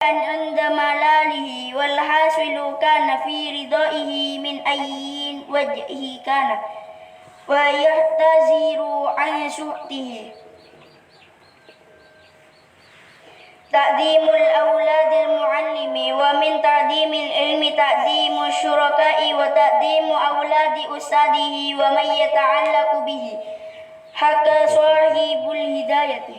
عند ملاله والحاصل كان في رضائه من أي وجه كان ويحتذر عن سخطه. تقديم الأولاد المعلم ومن تقديم العلم تقديم الشركاء وتقديم أولاد أستاذه ومن يتعلق به حكى صاحب الهداية.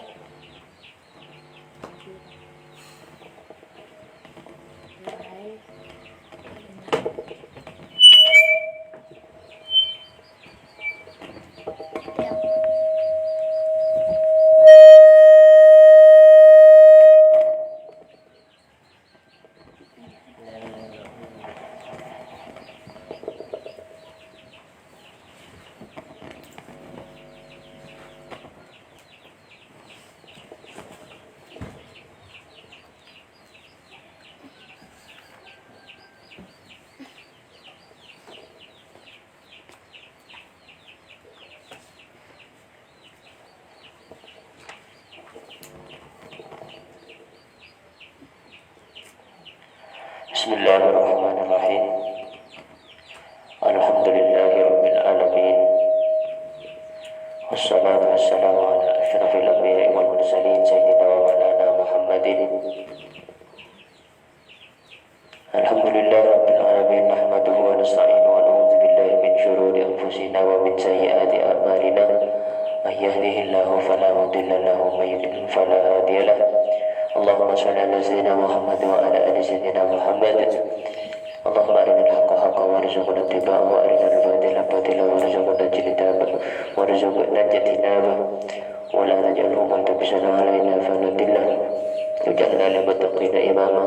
Bismillahirrahmanirrahim. Alhamdulillahi alamin. Wassalatu wassalamu ala asyrafil anbiya'i wal mursalin sayyidina wa maulana Muhammadin. Alhamdulillahi rabbil alamin, nahmaduhu wa nasta'inuhu wa na'udzu billahi min shururi anfusina wa min sayyiati a'malina. May yahdihillahu fala mudilla lahu wa may yudlil fala hadiya lahu. Allahumma shalli ala sayyidina Muhammad wa ala ali sayyidina Muhammad. Allahumma arinal haqqa haqqan warzuqna ittiba'ahu wa arinal batila batilan warzuqna ijtinabah warzuqna ijtinabah wa la taj'alhu multabisan alaina fanadillah waj'alna lil muttaqina imama.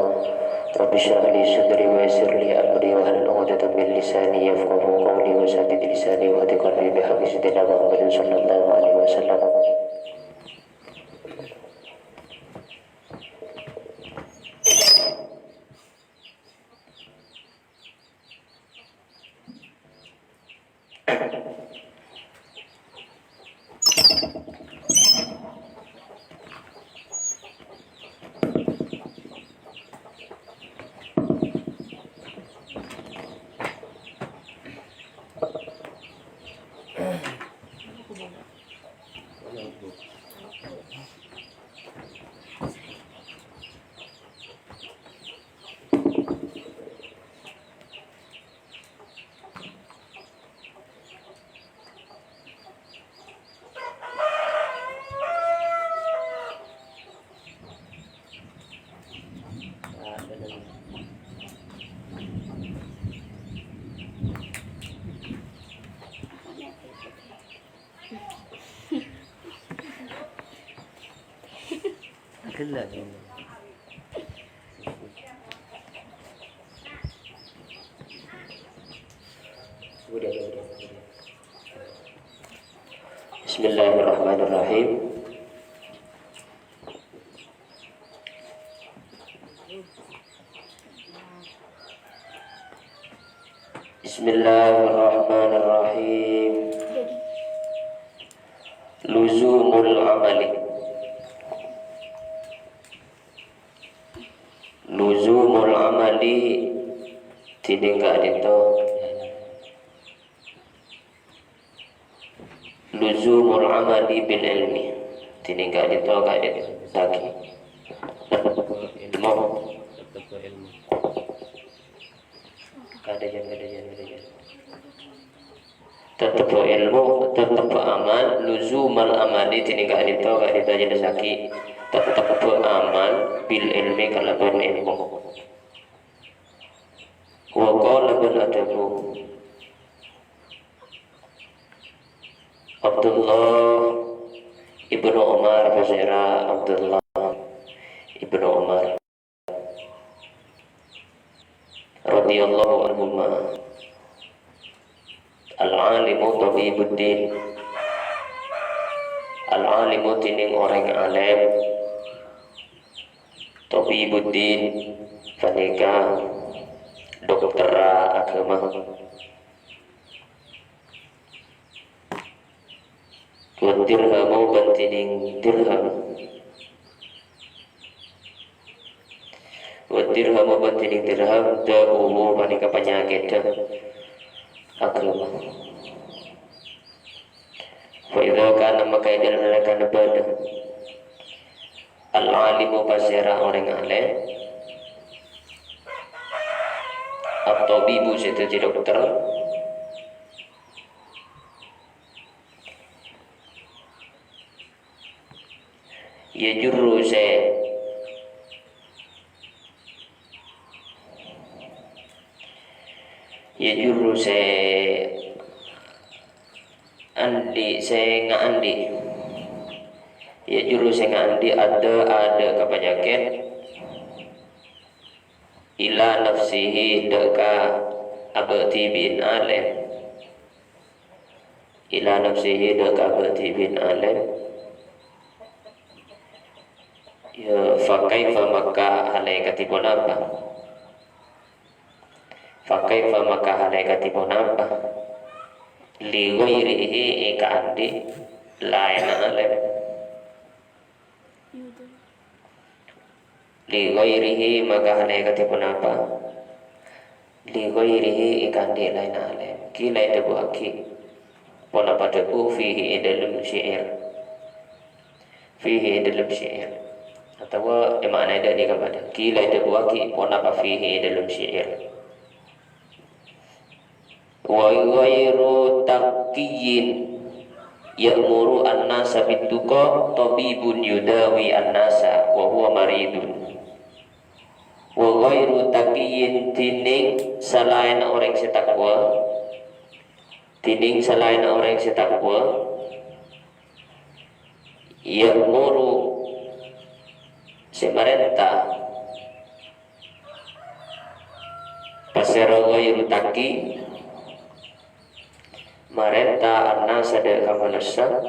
Rabbi shrah li sadri wa yassir li amri wa hlul 'uqdatam min lisani yafqahu qawli wa saddid lisani wa hdi qalbi bihaqqi sayyidina Muhammadin sallallahu alaihi wasallam. Bismillahirrahmanirrahim. Bismillahirrahmanirrahim. Luzumul amali. Luzumul amali tininggal itu. Luzumul amali bil ilmi tininggal itu agak lagi ilmu kadajan tetap ilmu tetap amal. Luzumal amali tininggal itu agak ditajan saki tetap amal bil ilmi kalaban ilmu. Wa qala bil adabu Abdullah ibnu Umar Fazira Abdullah ibnu Umar radhiyallahu anhuma. Al-alimu tabibuddin. Al-alimu tining orang alim. Tabibuddin panika dokter agama. Dirhamu bantining dirham. dirham bantining dirham da'uhu panika penyakit agama. Fa idza kana maka idal mereka nebada al-alimu pasira orang alim at-tabibu itu dokter yajurru se andi se ngandi yajurru se ngandi ada ke penyakit ila nafsihi deka abati bin alim ila nafsihi deka abati bin alim ya fakaifa maka halaikatipun apa fakaifa maka halaikatipun apa li ghairihi ika andi lain alim li ghairihi maka halaikatipun apa li ghairihi ika andi lain alim kila debu aki pona padebu fihi dalam syair fihi dalam syair atau makna ada ni kepada kila debu aki pona pa fihi dalam syair wa ghairu taqiyyin ya'muru an-nasa bituqa tabibun yudawi an-nasa wa huwa maridun wa ghairu taqiyyin tining selain orang setakwa tining selain orang setakwa ya'muru semerintah pasera ghairu taqi marenta anna sada kamanasa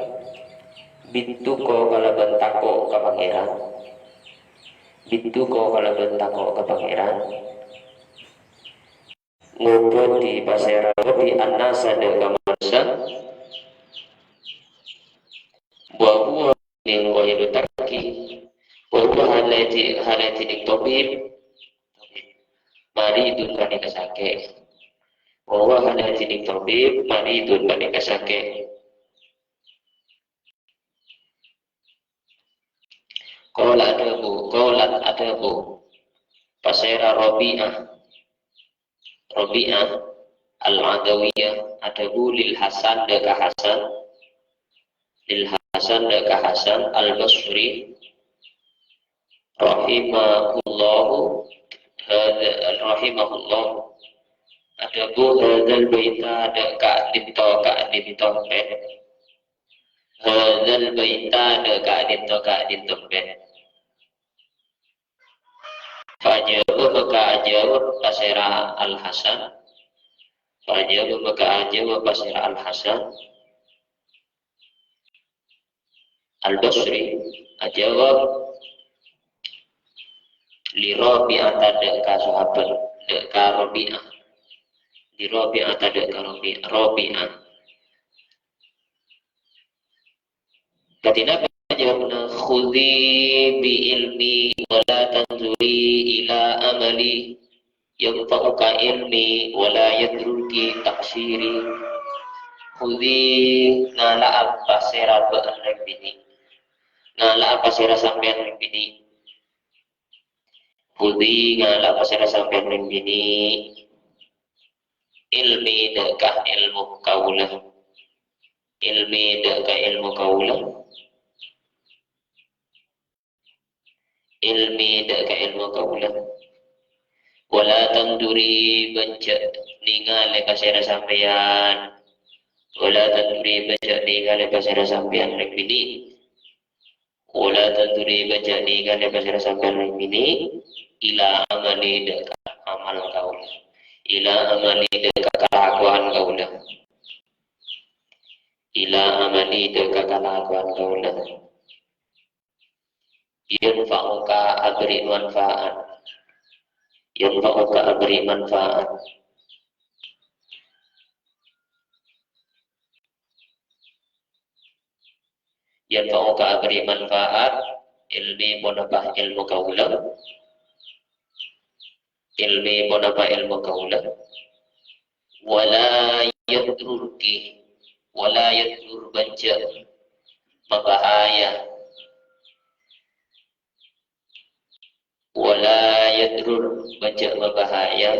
bituko kala bentako ka pangeran bituko kala bentako ka pangeran ngopo di pasera di anna sada kamanasa bahwa ning wahidu taki bahwa halati ning tabib maridun kan kasake bahwa hanya jenis tabib maridun panika sakit. Qala adabu pasera Rabi'ah al-Adawiyah adabu lil Hasan deka Hasan al-Basri rahimahullahu ada bu hadzal baita ada ka dito ben hadzal baita ada ka dito ben fajaba maka ajab pasera al hasan al basri ajawab li rabi'ah ka sahabat ka rabi'ah di Rabi'ah tadi ke Rabi'ah. Ketika jawabna khudhi bi ilmi wa la tanzuri ila amali yanfa'uka ilmi wa la yadruki taksiri khudhi ngala apa sera be'rek bini ngala apa sera sampean bini khudhi ngala apa sera sampean bini ilmi deka ilmu kaulah wala tanduri baca ningale kasera sampean rek bini ila amali deka amal kaulah ila amali deka kelakuan kaulah yanfa'uka abri manfaat ilmi monabah ilmu kaulah ilmi pun apa ilmu kaula wala yadrurki wala yadur baca membahaya wala yadrur baca membahaya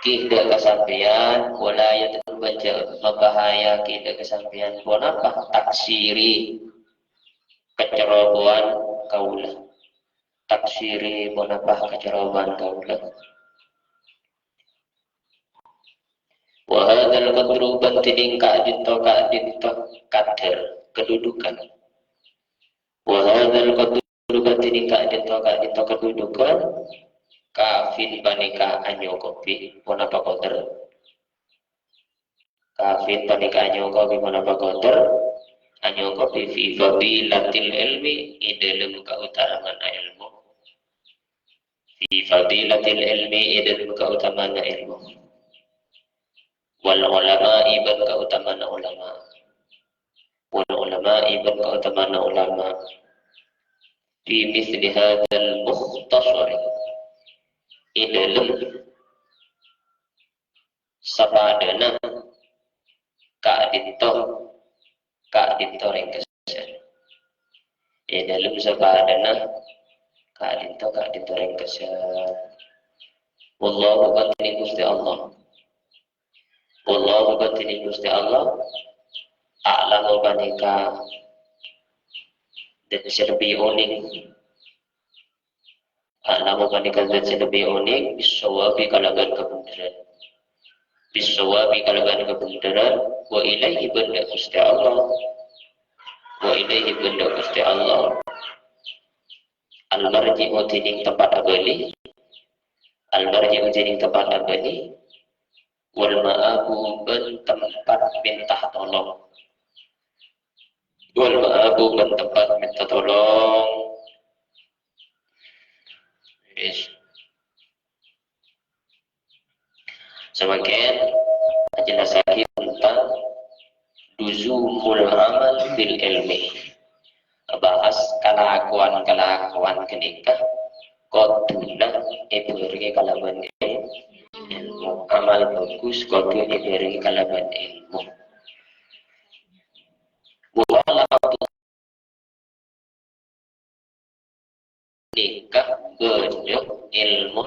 kita kesampian wala yadur baca membahaya kita kesampian pun apa taksiri kecerobohan kaula taksiri pun apa kecerobohan kaula wa hadzal qadru bantidin ka'dito kader kedudukan wa hadzal qadru bantidin ka'dito kedudukan kafin panika anyo kopi pun apa qadar kafin panika anyo kopi pun apa qadar anyo kopi fi fadilatil ilmi dalam keutamaan ilmu fi fadilatil ilmi dalam keutamaan ilmu wal ulama iban keutamaan ulama wal ulama iban keutamaan ulama fi misli hadzal mukhtasar dalam sapadana ka'dito ringkesan dalam sapadana ka'dito ringkesan wallahu batini Gusti Allah wallahu batini Gusti Allah a'lamu banika dan lebih unik a'lamu banika dan lebih unik bisawabi kalaban kebenaran bisawabi kalaban kebenaran wa ilaihi benda Gusti Allah wa ilaihi benda Gusti Allah al-marji'u tining tempat abadi al-marji'u tining tempat abadi wal ma'abu ben tempat minta tolong wal ma'abu ben tempat minta tolong yes. Semakin jelas lagi tentang duzumul amal bil ilmi bahas kelakuan kenikah koduna iberi kalaban ilmu amal bagus koduna iberi kalaban ilmu wala nikah bedek ilmu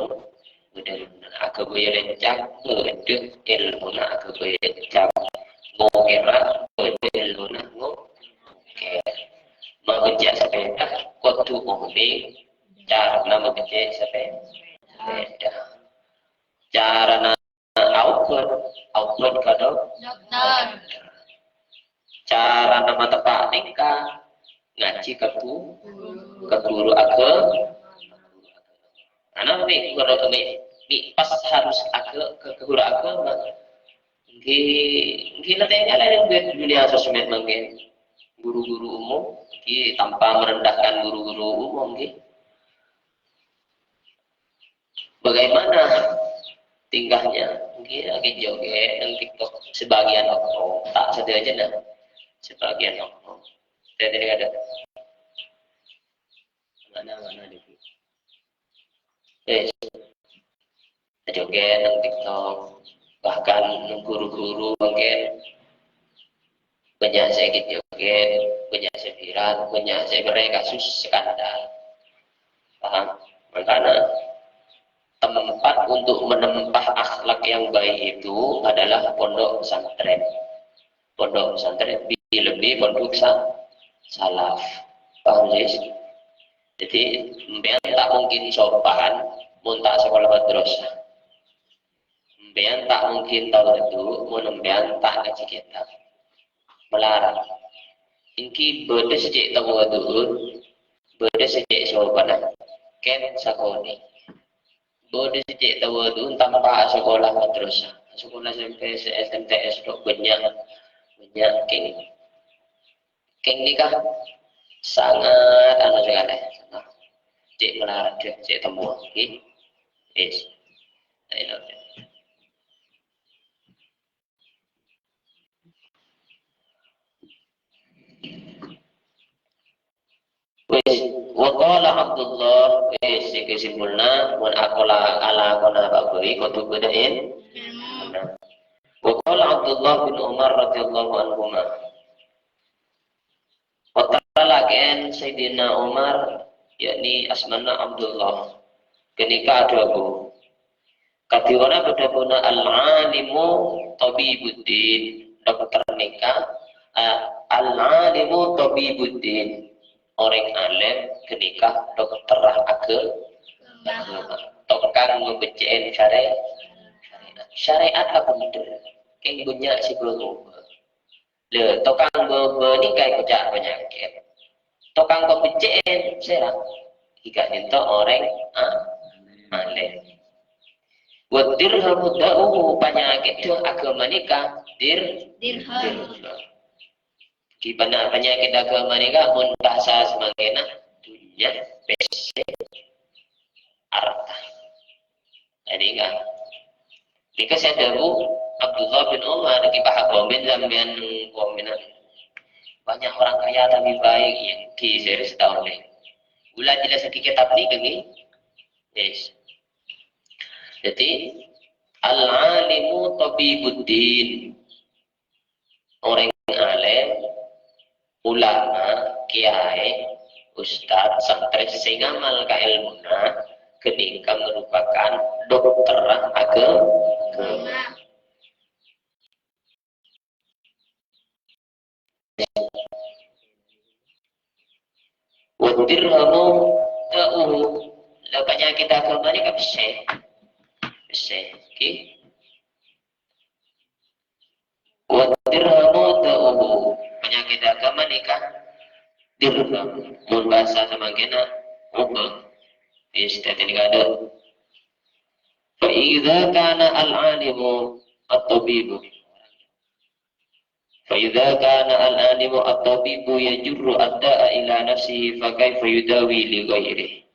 bedek akaboy rencak bedek ilmu na akaboy rencak ngokera bedek ilmu na ngokera mengejar sepeda kotu umbi cara mengejar sepeda cara output kado cara nama tepak nikah ngaji ke guru agama karena ini pas harus ke guru agama gila tanya lah yang dunia sosmed mungkin guru-guru umum tanpa merendahkan guru-guru umum bagaimana tingkahnya lagi joget dan TikTok sebagian oknum tak saja dah sebagian oknum tidak ada mana di joget dan TikTok bahkan guru-guru mungkin banyak sedikit joget banyak sepirat banyak seberai kasus skandal paham makanya tempat untuk menempah akhlak yang baik itu adalah pondok pesantren lebih pondok salaf paham sih jadi mbean tak mungkin sopan muntah sekolah madrasah mbean tak mungkin tahu itu mun mbean tak ngaji kitab melarang ingki beda sejak tahu itu beda sejak sopan ken sakoni beda sejak tahu itu tanpa sekolah madrasah sekolah SMP SMTS dok banyak king nikah sangat sekali cek melarang cek temu yes Wa qala Abdullah kesimpulanna mun aqala ala qala babi kutu bedain. Wa qala Abdullah bin Umar radhiyallahu anhuma. Wa talaken Sayyidina Umar yakni asmana Abdullah kenika adaku katiwana bedabuna al-alimu tabibuddin dokter nikah al-alimu tabibuddin orang alim kenikah dokter agama tukang membecen syariat apa bener keng punya si belum le tukang ni kayak kejak penyakit tukang pembecen serang jika itu orang alim buat dirham da'uhu penyakit itu agama nikah dirham di mana penyakit agama nikah mun bahasa semangkena dunia PC harta jadi enggak jika saya tahu Abdullah bin Umar di bahak komen zambian komenan banyak orang kaya tapi baik yang di seri setahun ini ulah jelas sedikit tapi gini yes. Jadi al-alimu tabibuddin orang alim ulama kiai ustaz santri sehingga mal kailmuna kenika merupakan dokter agama wadirhamu ta'uhu la penyakit agama ini kan bisa okay. Wadirhamu ta'uhu penyakit agama nikah dirham mun bahasa semangkena ubah istilah ini ada fa idza kana al-alimu at-tabibu fa idza kana al-alimu at-tabibu yajurru ad-da'a ila nafsihi fa kaifa yudawi li ghairihi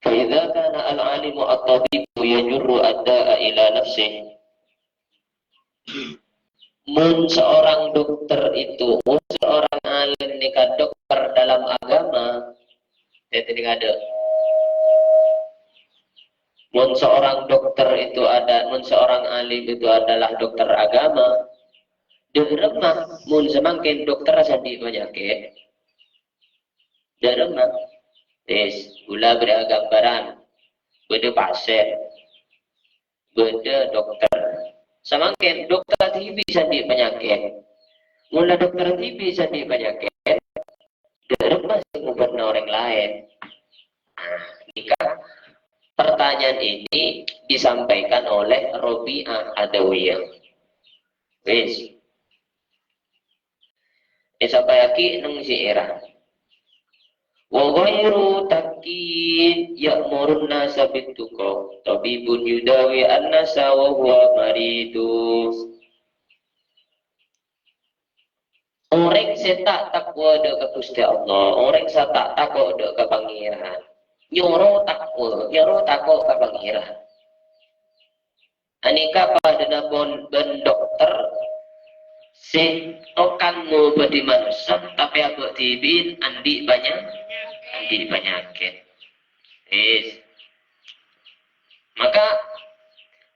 فإذا كان العالم الطبيب يجر الداء إلى نفسه mun seorang dokter itu mun seorang alim nikah dokter dalam agama tidak ada mun seorang dokter itu ada mun seorang alim itu adalah dokter agama deremah mun semakin dokter sandi penyakit deremah gula beri gambaran beda pasien beda dokter semakin dokter TB sandi penyakit mula dokter TB sandi penyakit derma sing orang lain nikah pertanyaan ini disampaikan oleh Robi'ah Adawiyah wis sampai aki nang syairah wa ghairu takin ya'murun nasa bituqa tabibun yudawi an-nasa wa huwa maridu orang setak takwa dek ke Gusti Allah orang setak takwa dek ke pangeran nyoro takwa ke pangeran anika pada napon ben dokter si tokan mau badi manusia tapi abak tibin andi penyakit maka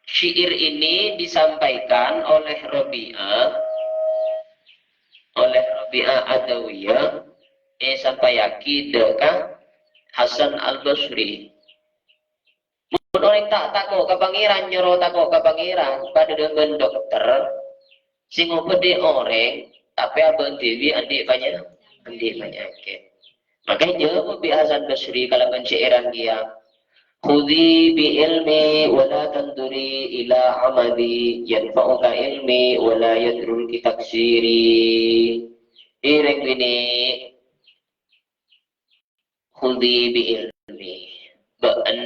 syair ini disampaikan oleh Robi'ah Adawiyah sampai yakin dekat Hasan Al-Basri orang tak takut ke pangeran nyuruh takut ke pangeran pada dengan dokter sing pede orang tapi abang dewi andi penyakit makanya jawab bi Hasan Basri kalau pencairan dia khudhi bi ilmi wala tanduri ila amali yanfa'uka ilmi wala yadrul kitaksiri ireng bini khudhi bi ilmi ba'an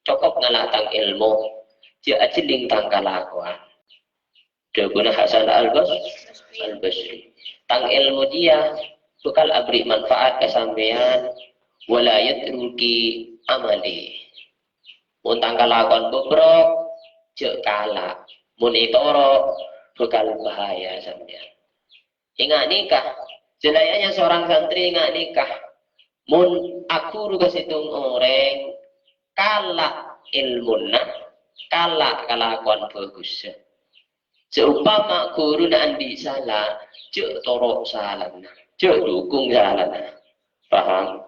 cokok ngalatang ilmu dia ajeling tangkalakuan Daguna Hasan Al-Basri tang ilmu dia bakal abri manfaat kesampean wala yadruki amali mun tangkal lakon bobrok cek kalah mun itoro bekal bahaya sampean. Ingat nikah selayaknya seorang santri ingat nikah mun aku ruga situng orang kalah ilmuna kalah kalakuan bagus. Seumpama guru andi salah, cek torok salah, cek dukung salah. Paham?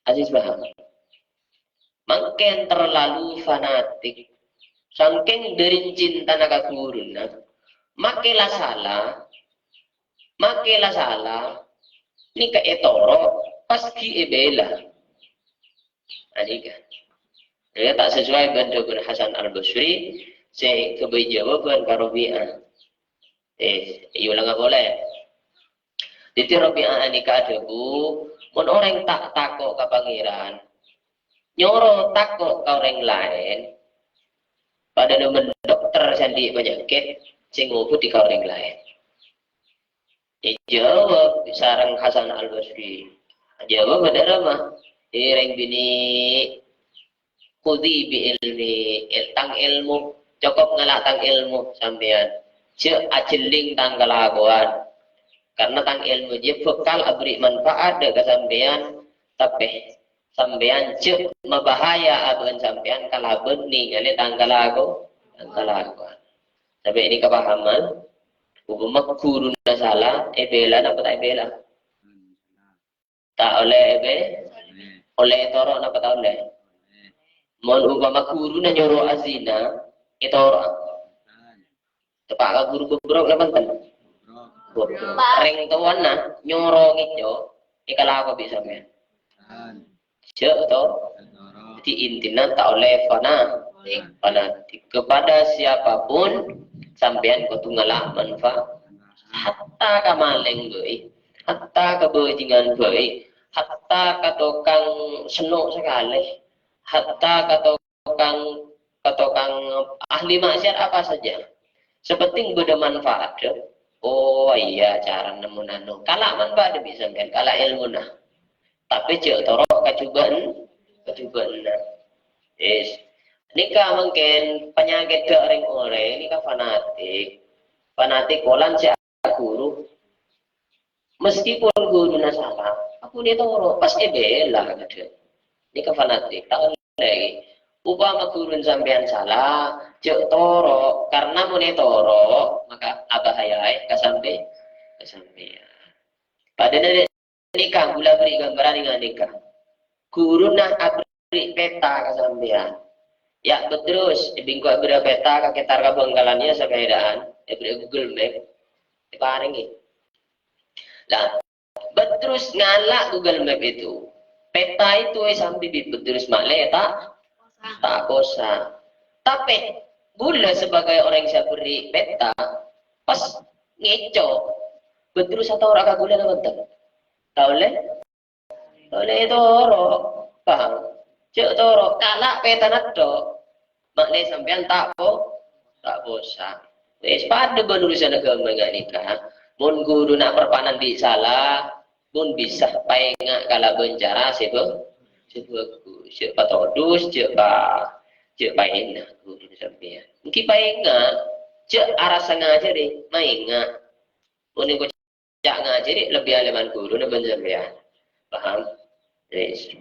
Aziz paham? Makin terlalu fanatik, saking dari cinta naga guru, makilah salah, ini ke etoro, pasti ebela. Adik, dia tak sesuai dengan Hasan Al Basri. Saya keberi jawaban ke Rabi'ah. Iulang boleh. Jadi Rabi'ah ini keadabu, mun orang tak takut ke pangeran, nyoro takut ke orang lain, pada nemen dokter sandi penyakit, sing ngubut di orang lain. Jawab sarang Hasan Al Basri. Jawab pada ramah. Ireng bini kudi bi ilmi, tang ilmu. Cukup ngelatang ilmu sampean. Cek ajeling tang kelakuan. Karena tang ilmu je bekal abri manfaat dekat sampean. Tapi sampean cek membahaya aban sampean kalah bening ini tang kelakuan. Sampai ini kepahaman. Upama guru salah, bela apa tak bela? Tak oleh oleh toro apa tak oleh? Mon upama guru nyuruh azina. Itu orang tepak guru bobrok lah mantan ring tuan nah nyorong itu ikalah apa bisa men cek to jadi intinya tak oleh fanatik kepada siapapun sampean kau tunggalah manfaat hatta kamaleng boy hatta kebajingan boy hatta katokang senuk sekali hatta katokang ahli maksiat apa saja sepenting bermanfaat. Oh iya cara nemu nano kalau manfaat bisa kan kalau ilmu nah tapi cek torok kecubaan nikah mungkin penyakit ke orang nikah fanatik kolan si guru meskipun guru salah aku dia torok pas bela gitu nikah fanatik tak lagi upama gurun sampean salah, cek toro, karena muni toro, maka abahayai kesampe. Pada nikah, gula beri gambaran dengan nikah. Guru nak abri peta kesampean. Ya beterus, bingku abri peta keketar kabengkalannya sepedaan, abri Google Map, paringi. Lah, beterus ngalak Google Map itu. Peta itu sampai beterus malih tak kosa. Tapi gula sebagai orang yang beri peta pas ngeco betul satu orang kagula nama tahu oleh itu orang paham cek toro kalak peta nato maknanya sampean tak bosan wes pada berurusan agama nggak nikah mun guru nak perpanan di salah mun bisa paengak kala bencara sebab cek patodus cek paenga guru sampean mungkin paenga cek arah sengaja deh mainga unik ko cak ngajari lebih aleman guru na sampean paham yes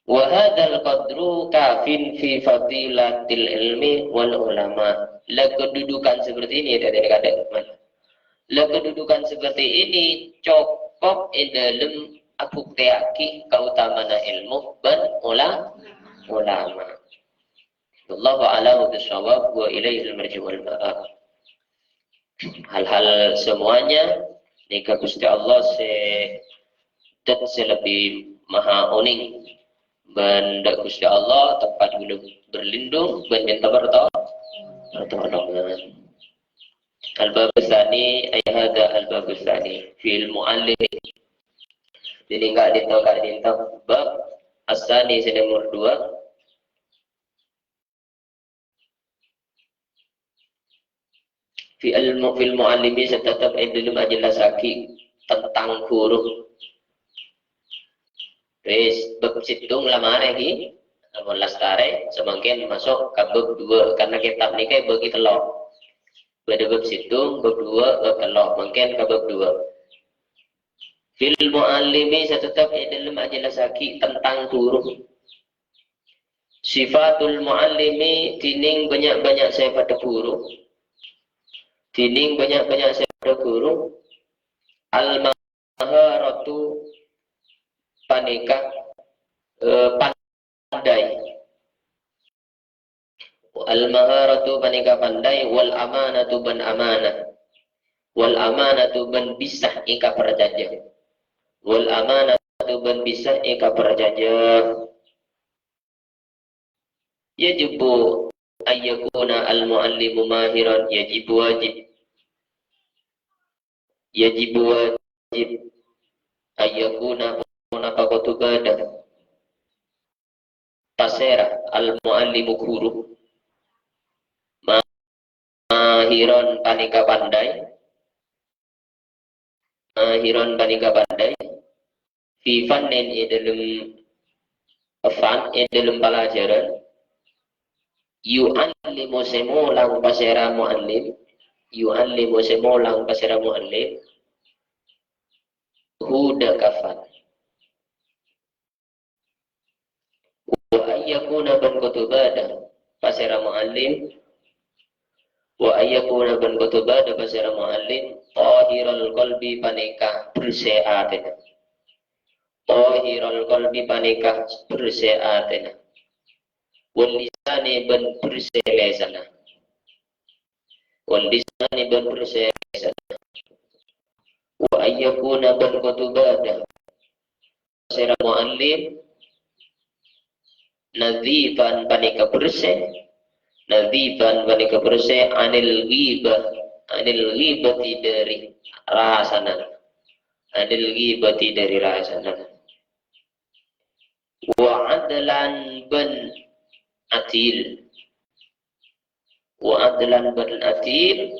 wa hadzal qadru kafin fi fadilatil ilmi wal ulama la kedudukan seperti ini dari kata la kedudukan seperti ini cukup dalam aku teaki keutamaan ilmu dan ulama. Wallahu a'lam bishawab wa ilaihi al-marji wal ma'ab. Hal-hal semuanya nikah Gusti Allah lebih maha uning benda Gusti Allah tempat berlindung dan minta pertolongan. Al-bab tsani ayat al-bab tsani fil muallim. Jadi enggak ditahu bab asani nomor 2 fil muallimi tetap belum ajelasaki tentang guru. Wis bab situng lamar lagi Amun lastare semakin masuk ke bab 2 karena kitab ni kayak bagi telok. Pada bab situ bab 2 bab telok mungkin ke bab 2. Fil muallimi tetap dalam ajelasaki tentang guru. Sifatul muallimi tining banyak-banyak saya pada guru. Tining banyak-banyak saya pada guru. Al maharatu panika pandai. Al-maharatu panika pandai wal amanatu ban amanah. Wal amanatu ban bisah ika perjanjian. Wal amanatu ban bisah ika perjanjian. Yajibu ayyakuna al-muallimu mahiran yajibu wajib. Yajibu wajib ayyakuna munafaqatu badah. Tasera al-muallimu guru mahiron panika pandai. Mahiron panika pandai. Fi fannin dalam fan dalam pelajaran. Yu'allimu semulang pasera muallim. Yu'allimu semulang pasera muallim. Huda kafan. Wa ayyakuna ban kutubada pasera muallim. Wa ayyakuna ban kutubada pasera muallim. Tahiral qalbi panika bersih atina. Tahiral qalbi panika bersih atina. Wal lisani ban bersih lesana. Wal lisani ban bersih lesana. Wa ayyakuna ban kutubada pasera muallim. Nadhifan panika bersih. Nadhifan panika bersih anil ghibati dari rasanan. Anil ghibati dari rasanan. Wa adlan ban atil. Wa adlan ban atil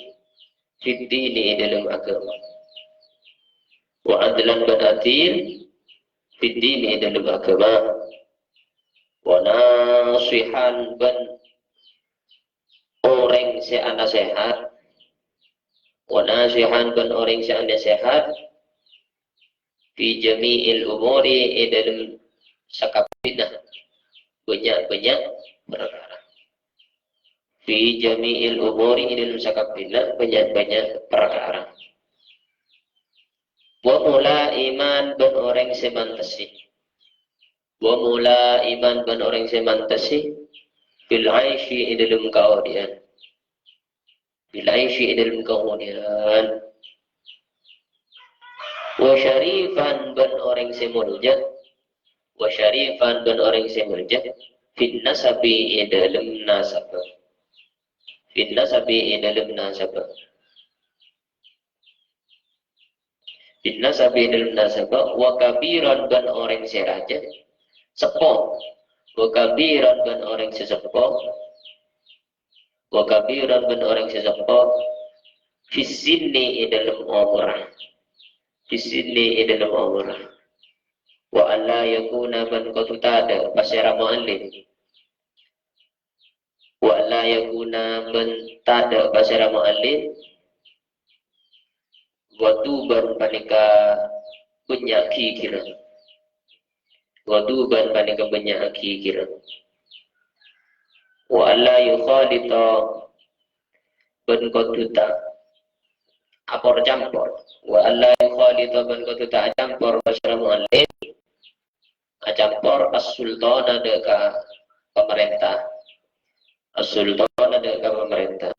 fid dini dalam agama. Wa adlan ban atil fid dini dalam agama. Wa nasihan ban orang seana sehat. Wa nasihan ban orang seana sehat fi jami'il umuri dalam sakabina banyak-banyak perkara. Fi jami'il umuri dalam sakabina banyak-banyak perkara. Wa mula iman ban orang semantasi. Wa mula iman ban orang semantasi fil aishi dalam kemudian. Fil aishi dalam kemudian. Wa syarifan ban orang semulja. Wa syarifan ban orang semulja fil nasabi dalam nasab. Fil nasabi dalam nasab. Fil nasabi dalam nasab wa kabiran ban orang seraja. Sepo. Wa kabiran ban orang sesepo. Wa kabiran ban orang sesepo fisinni dalam umrah. Fisinni dalam umrah. Wa alla yakuna ban qatutada pasera muallim. Wa alla yakuna ban tada pasera muallim. Wa tuban panika punya kira. Waduban panika banyak kira. Wa alla yukhalita ban kotuta apor campur. Wa alla yukhalita ban kotuta campur pasara muallim. Campur as-sultana deka pemerintah. As-sultana deka pemerintah.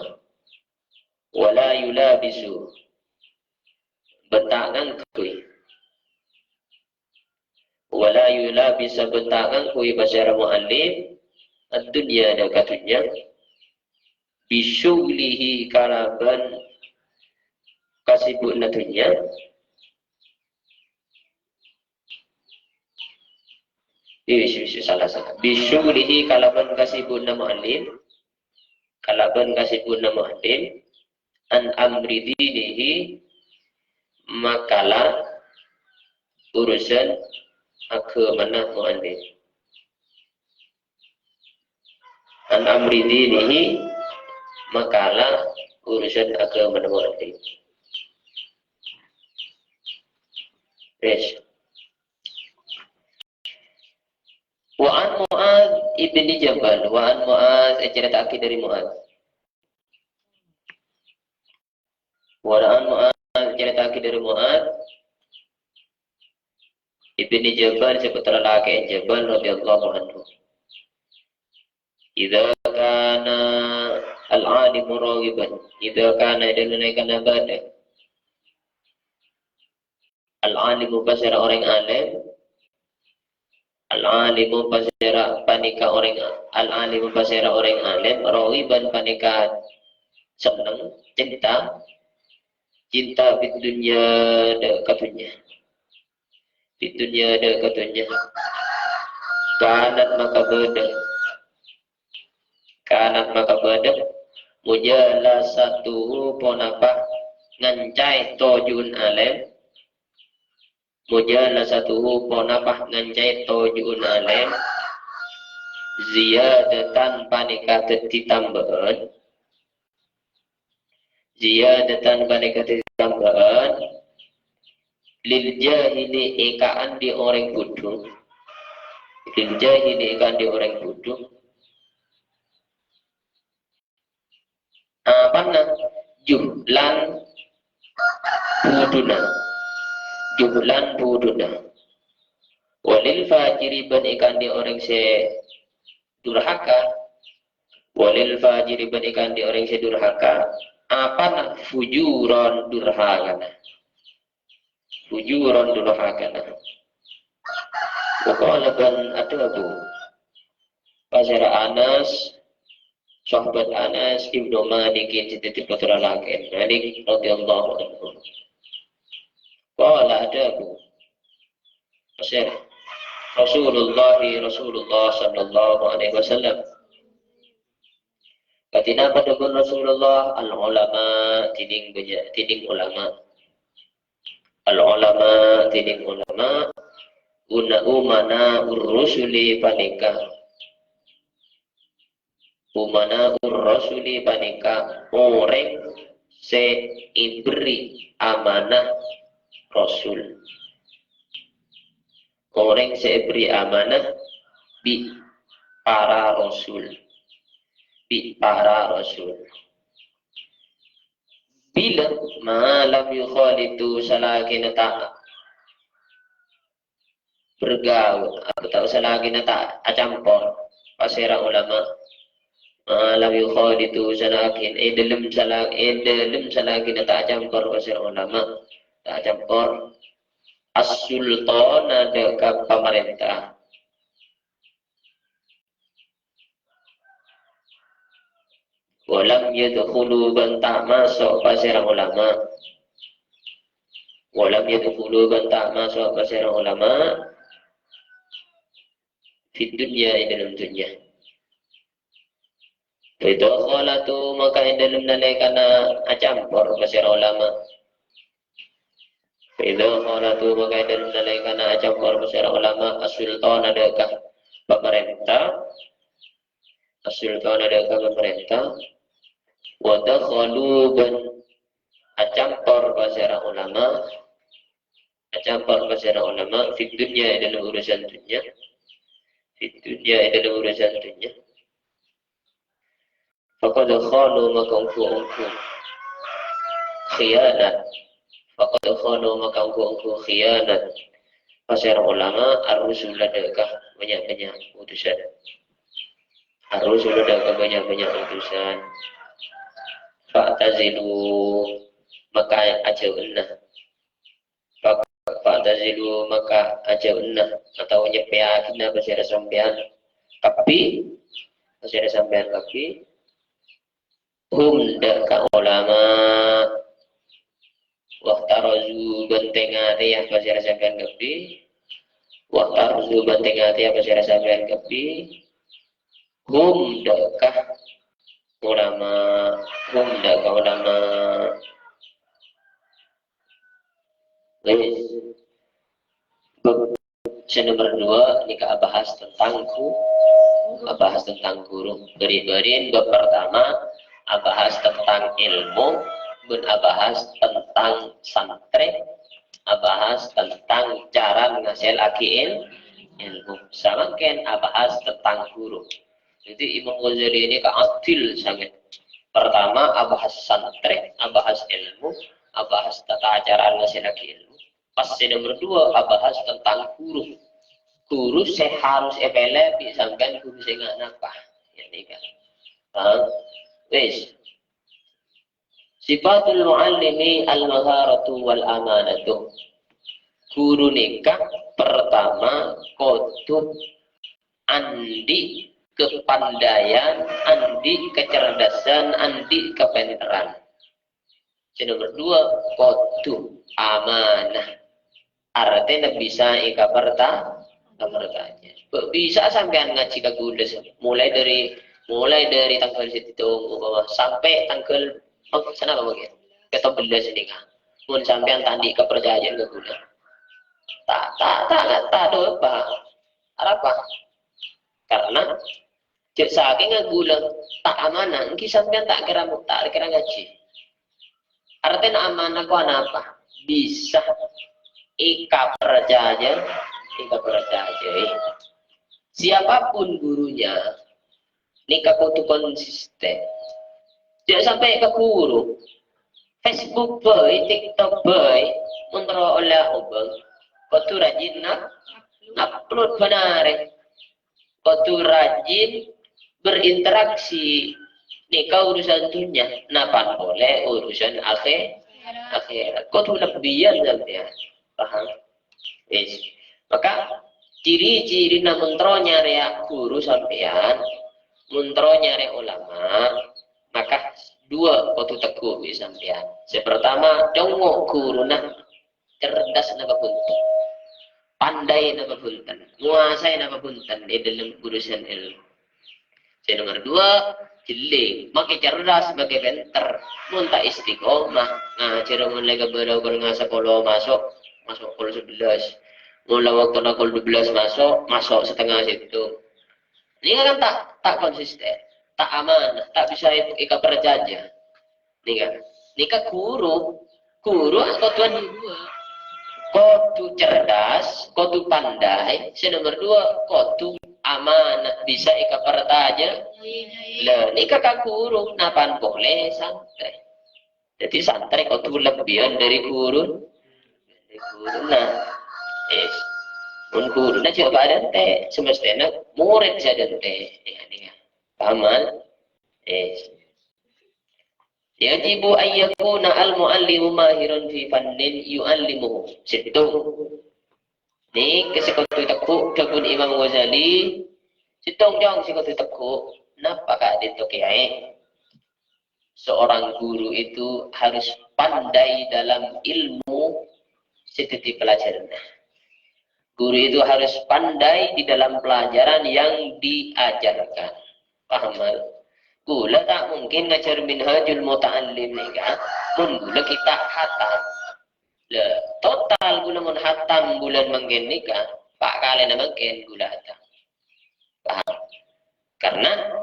Wa la yulabisu bentangan kui. Wala yulabisa bentangan kui pasara muallim ad-dunya dakatunya bisyuglihi kalaban kasibuk natunya salah bisyuglihi kalaban kasibuk muallim kalaban kasibuk muallim an amri dinihi makalah urusan agama muallim. an amri dinihi, makalah urusan agama nanti. Yes. Wa an Mu'adz ibni Jabal, wa an Mu'adz cerita dari Mu'adz. Wa an Mu'adz cerita dari Mu'adz ibni Jabal seputar laki Jabal radhiyallahu anhu. Idza kana al-alimu raghiban, idza kana idan bada. Al-alimu pasara orang alim, al-alimu pasara panika orang al-alimu pasara orang alim, raghiban panika senang, cinta di dunia dan katunya. Di dunia dan katunya. Kanat maka beda mujala satu ponapa ngancai tojun alim, mujala satu ponapa ngancai tojun alim, ziyadatan panika ditambahan, ziyadatan panika ditambahan, lil jahili ikaan di orang bodoh, lil jahili ikaan di orang bodoh. Apana juhlan buduna walil fajiri ban ikan di orang se durhaka, walil fajiri ban ikan di orang se durhaka, apana fujuron durhakana, fujuron durhakana. Pokoknya ban ada bu pasara Anas, sahabat Anas ibnu Malik jadi putra laki Malik radhiyallahu anhu. Qala ada Abu Masih Rasulullah sallallahu alaihi wasallam. Katina pada Rasulullah al ulama tiding banyak tiding ulama. Al ulama tiding ulama umana urrusuli panika. Umana urrasuli panika orang se ibri amanah Rasul. Orang se ibri amanah bi para Rasul. Bi para Rasul. Bila malam yukhalitu salakin tak bergaul atau tak salakin tak acampur pasira ulama. Malam yukhalitu salakin dalam salakin tak campur pasir ulama, tak campur as-sultan ada ke pemerintah. Walam yadkhulu bantah masuk pasir ulama. Walam yadkhulu bantah masuk pasir ulama di dunia dalam dunia. Itu khalatu maka dalam nalekana acampur pasir ulama. Itu khalatu maka dalam nalekana acampur pasir ulama as-sultan adakah pemerintah. As-sultan adakah pemerintah. Wa dakhalu ban acampur pasir ulama. Acampur pasir ulama di dunia dalam urusan dunia. Di dunia dalam urusan dunia. Faqad khanu maka engkau khianat. Faqad khanu maka engkau khianat. Pasir ulama ar-rusul adakah banyak-banyak utusan. Ar-rusul adakah banyak-banyak utusan. Fa'tazilu maka ajaunnah. Fa'tazilu maka ajaunnah atau nyepeakina pasir sampean kapi pasir sampean kapi. Daka ulama waktarazu bentengati yang pasir sampean kepi, waktarazu bentengati yang pasir sampean kepi. Daka ulama, daka ulama. Nomor 2 ini kita bahas tentangku bahas tentang guru. Beri-berin bab pertama bahas tentang ilmu, bahas tentang santri, bahas tentang cara menghasilkan ilmu. Sama kan bahas tentang guru. Jadi Imam Ghazali ini keadil sangat. Pertama bahas santri, bahas ilmu, bahas tata cara menghasilkan ilmu. Pas yang nomor 2 bahas tentang guru. Guru saya harus epele sampai guru saya nggak napa. Ini kan. Wes. Sifatul muallimi al-maharatu wal amanatu. Guru nikah pertama kudu andi kepandaian, andi kecerdasan, andi kepintaran. Yang nomor 2 kudu amanah. Artinya bisa ika bertanya. Bisa sampean ngaji ke gules mulai dari tanggal itu sampai tanggal sana apa mungkin kita belas ini kan pun sampean tadi kepercayaan ke gules tak ada apa karena saking ngegula tak amanah mungkin sampean tak kira ngaji artinya amanah ku apa bisa ika percaya siapapun gurunya nikah kudu konsisten. Jangan sampai ke guru Facebook boy, TikTok boy, mentero oleh obeng. Kudu rajin upload benar. Kudu rajin berinteraksi. Nikah urusan dunia, napa boleh urusan akhirat. Kudu lebihan sampean. Paham? Yes. Maka ciri-ciri na mentro nyari guru sampean, mentro nyari ulama, maka 2 kudu teguh sampean. Pertama, dongo guru nah cerdas na babunten, pandai na babunten, nguasai na babunten di dalam urusan ilmu. Nomor 2, jeli, makin cerdas, makin pinter, munta istiqomah, ngajar mulai ke berapa ngasa kalau masuk kalau 11. Mulai waktu nakul 12 masuk setengah situ. Ini kan tak konsisten, tak amanah, tak bisa ika perjanjian. Ini kan, nikah guru atau tuan dua. Kudu cerdas, kudu pandai. Nomor 2, kudu amanah, bisa ika perjanjian. Lah, nikah guru, napan boleh santai. Jadi santri kudu lebihan dari guru. Nah. Guru na coba dante semestinya murid saja dante ya paman yajibu ayyakuna al-muallimu mahiran fi fannin yu'allimuhu situ ni kesekutu teku kebun Imam Ghazali sitong jong sekutu teku napa kak dito kiai seorang guru itu harus pandai dalam ilmu setiap pelajarannya. Guru itu harus pandai di dalam pelajaran yang diajarkan. Paham? Gula tak mungkin ngajar minhajul muta'allim ni kan. Gula kita hatam. Total gula mun hatam bulan manggen ni kan. Pak kali na manggen gula hatam. Paham? Karena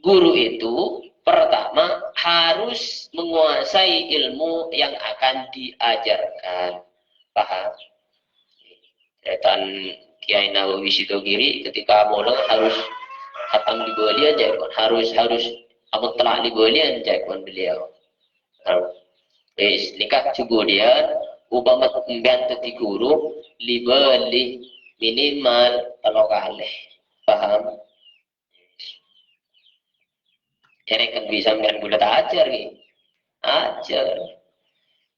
guru itu pertama harus menguasai ilmu yang akan diajarkan. Paham? Dan Kiai Nawawi Sidogiri ketika mulai harus khatam di beliau harus amat telah di beliau jagoan beliau. Nikah kemudian upama membantu di guru libeli minimal kalau kalih paham. Jadi kan bisa main gula tak ajar ni, ajar.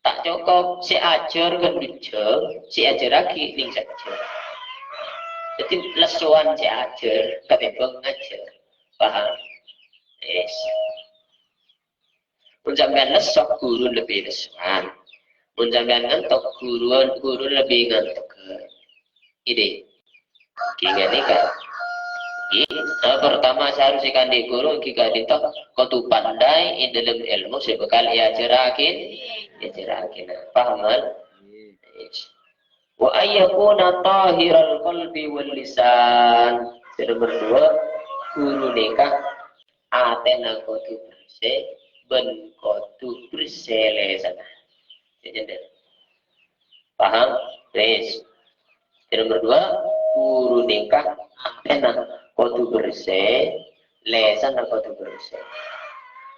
Tak cukup si ajar kan dijeng, si ajar lagi ning saja. Jadi lesuan si ajar, ketimbang ajar, paham? Yes. Menjamkan lesok guru lebih lesuan, menjamkan ngantuk guru lebih ngantuk. Ide, kira ni kan? Pertama seharus ikan di guru jika ditok kau tu pandai dalam ilmu sebekal ia jerakin paham kan? Wa ayyakuna tahiral qalbi wal lisan. Nomor 2 guru nikah atena kotu bersih ben kotu bersih lesan. Jadi paham? Terus nomor 2 guru nikah atena kotu bersih lesan kotu bersih.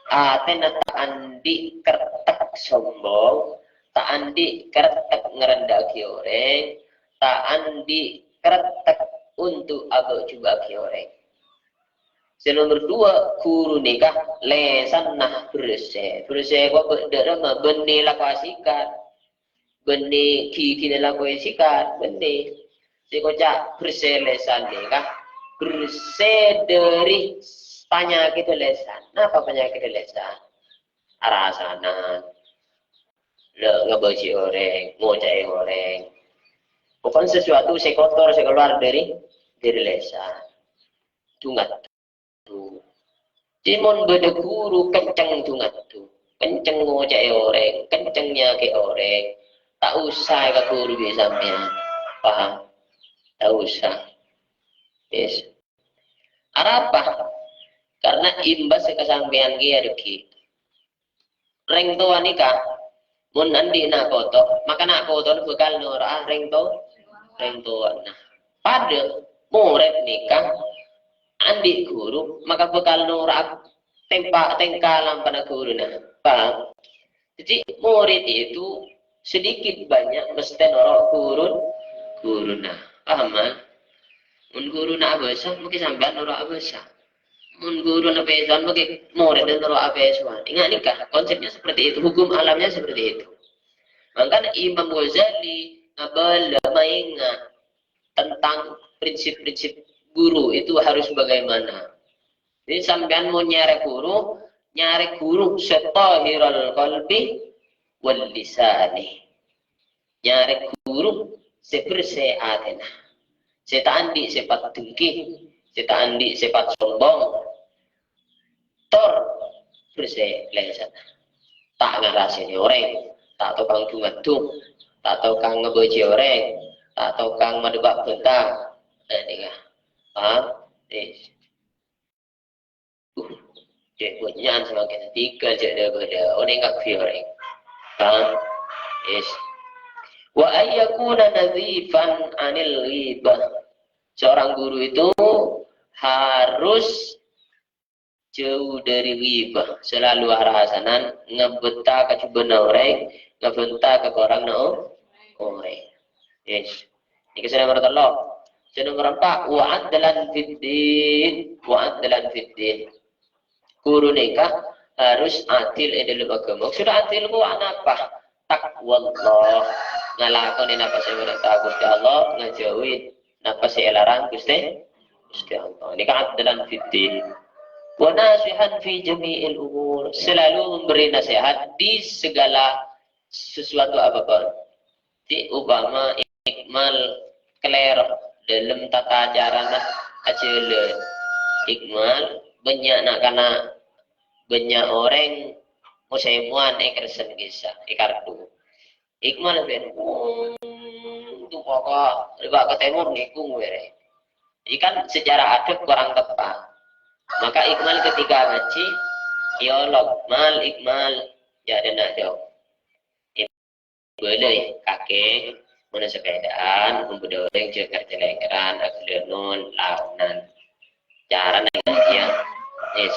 Atena tak andi kertek sombong, tak andi kertek ngerendaki orang, tak andi kertek untuk abang coba ki orang. Nomor 2 guru nikah lesan nah bersih kok berdarah benih lakuasikan benih kiki lakuasikan benih si kocak bersih lesan nikah bersih dari penyakit lesan. Apa penyakit lesan? Arasanan, ngebaci orang, ngocai orang. Bukan sesuatu sekotor sekeluar dari lesan. Tungat tu. Timon beda guru kenceng tungat tu. Kenceng ngocai orang, kenceng nyaki orang. Tak usah ke guru biasanya. Paham? Tak usah. Yes. Apa? Karena imbas kesampean ki ada gitu. Reng tua nikah, mun andi nak kotor, maka nak kotor bekal nora reng tua. Nah, pada murid nikah, andi guru, maka bekal nora tengkalam pada guru nah. Paham? Jadi murid itu sedikit banyak mesti nora guru nah. Paham? Mun guru nak abasa, mungkin sampean nora abasa. Mun guru na pesan bagi murid dan roh abesuan. Ingat nikah, konsepnya seperti itu, hukum alamnya seperti itu. Maka Imam Ghazali ngabala mengingat tentang prinsip-prinsip guru itu harus bagaimana. Jadi sampean mau nyari guru setahirul qalbi wal lisani. Nyari guru sebersih atena. Seta andi sifat dengki, seta andi sifat sombong. Tor bersih lesan. Tak ngarasini orang, tak tukang dungadung, tak tukang ngeboji orang, tak tukang madebak bentang. Ini kah? Paham? Dia punya semakin tiga jadi beda. Orang enggak orang. Paham? Yes. Wa ayyakuna nadzifan anil ghibah. Seorang guru itu harus jauh dari ghibah, selalu arasanan ngebenta ke cubana orang, ngebenta ke orang orang. Yes. Ini kesana nomor 3. Nomor 4 wa'adlan fiddin, wa'adlan fiddin. Guru nikah harus adil dalam agama. Sudah adil ku apa? Taqwallah. Ngalakoni napa sing perintah Gusti Allah, ngajauhi napa sing larang Gusti Allah. Ini kan adlan fiddin. Wa nasihan fi jami'il umur, selalu memberi nasihat di segala sesuatu apapun. Di upama ikmal kler dalam tata cara acele ikmal banyak nak kana banyak orang musemuan ekersen kisah ikartu ikmal ben tu pokok riba ketemu nikung were ikan secara adat kurang tepat. Maka ikmal ketika ngaji, iolog mal ikmal ya ada nak jauh. Boleh kakek mana sepedaan, membedoreng jeker jelengeran, aglenun, launan, cara ya. Yes.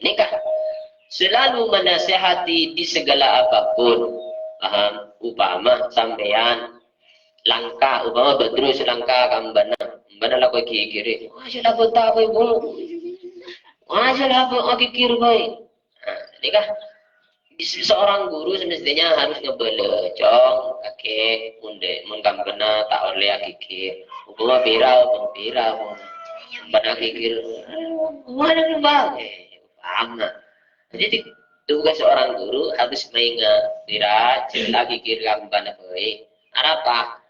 Nikah selalu menasehati di segala apapun. Paham? Upama sampean langkah, upama bedrus langkah kambana. Mana lah kau kiri? Masalah benda apa ibu? Masalah apa kiri baik? Ini kah? Seorang guru semestinya harus ngebele, cong, kakek, munde, mengkampena tak oleh kikir. Upama birau, mana kikir? Mana lembang? Paham? Jadi tugas seorang guru harus mengingat birau, jelas kikir kampana baik. Apa?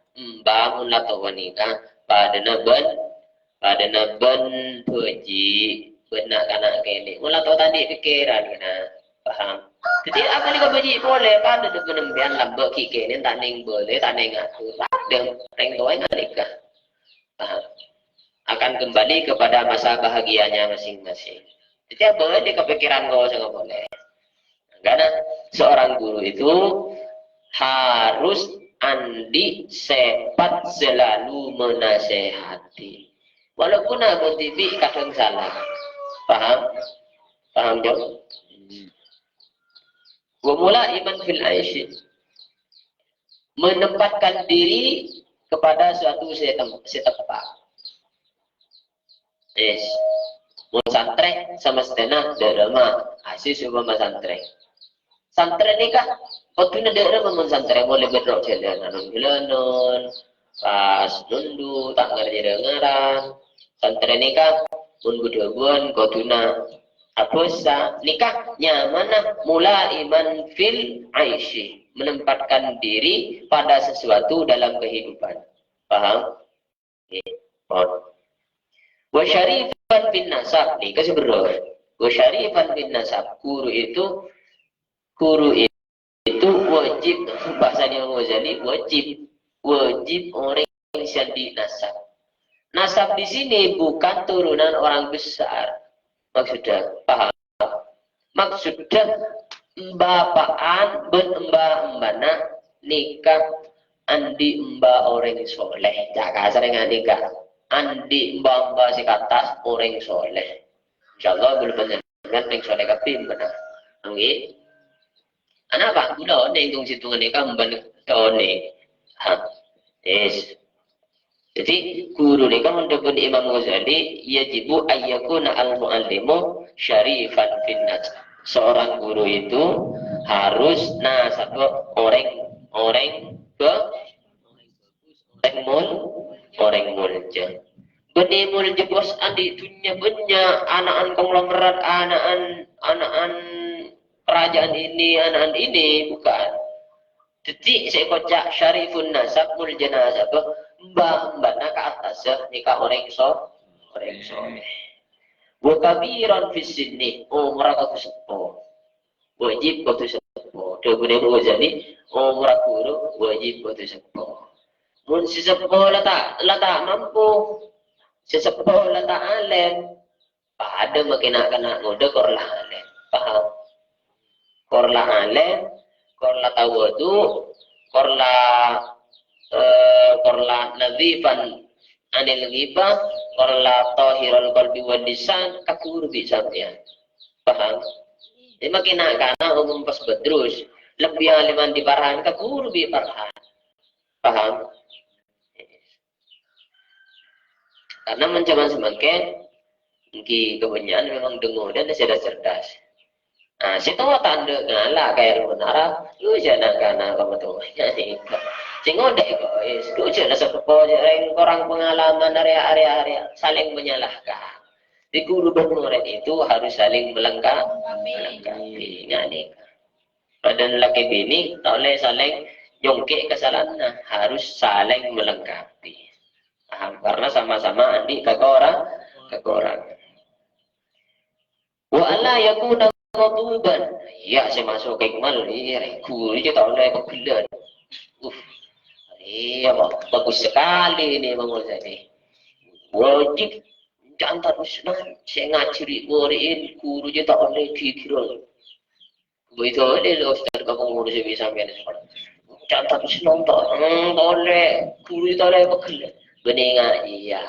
Bangun atau wanita. Pada naban puji benak kanak kene mula tau tadi pikiran kena paham jadi apa ni kau puji boleh pada tu penembian lambak kike ni tak ning boleh tak ning aku tak ada reng toy ngalika paham akan akan kembali kepada masa bahagianya masing-masing. Jadi boleh kepikiran kau sangat boleh. Karena seorang guru itu harus andi sepat selalu menasehati. Walaupun Abu Tibi kadang salah. Paham? Paham jauh? Wamula iman fil aisyid. Menempatkan diri kepada suatu setempat. Yes. Mau santrek sama setengah derma. Asyik coba santrek. Santrek ni kah? Waktu ni derma mau santrek boleh berdoa jalan anon pas nundu tak ngerti dengaran. Santrek ni kah? Mun budawan kau tuna apa sah nikahnya mana mula iman fil aishi menempatkan diri pada sesuatu dalam kehidupan. Paham? Paham. Wa syarifan bin nasab ni kasih berdoa. Wa syarifan bin nasab guru itu wajib bahasa Imam Ghazali wajib orang yang jadi nasab. Nasab di sini bukan turunan orang besar. Maksudnya, paham? Maksudnya, bapaan mbak-mbak nikah andi mbak orang soleh. Jangan sering nikah. Andi mbak-mbak si kata orang soleh. InsyaAllah belum benar yang soleh kapim benar. Angin. Anak apa? Udah, ada yang situ nikah mbak tahun ni. Yes. Jadi guru ni kan menurut Imam Ghazali yajibu ayyakuna al-muallimu syarifan fin nasab. Seorang guru itu harus nasab orang mulja. Beni mulja bos andi dunia banyak anak-anak konglomerat anak-anak kerajaan ini bukan. Jadi saya kocak syarifun nasab mulja nasab mbak nak ke atas nikah orang soleh. Wa kabiran fi sinni umrah tu sepo. Wajib tu sepo. Dia guna Ghazali umrah guru wajib tu sepo. Mun si sepo la tak mampu. Si sepo la tak alim. Pada makin nak ngode korlah alim. Paham? Korlah alim, korlah tawadu, korlah nadhifan anil ghibah korla tahirul qalbi wal lisan kakur bi sampean. Paham? Jadi makin kana umum pas bedrus lebih aliman di parahan kakur bi parahan. Paham? Karena mencaman semakin ki kebanyakan memang dengar dan sudah cerdas. Nah, situ tanda ngalah kayak menara, lu jangan kana kamu tuh. Sehingga kok, itu jelas orang pengalaman area saling menyalahkan. Di guru dan murid itu harus saling melengkapi. Dan laki bini tak boleh saling jongkek kesalahan, harus saling melengkapi. Karena sama-sama adik kakak orang. Wa alla yakuna matuban. Ya, saya masuk ke ikmal ini, guru itu tak boleh kegelan. Iya, bagus sekali ini Bang Ghazali. Wajib jangan terus saya ngajari murid guru je tak boleh kira. Begitu dia Ustaz Kakak guru saya bisa sampai sekolah. Jangan terus nonton. Boleh guru tak boleh pekil. Beninga iya.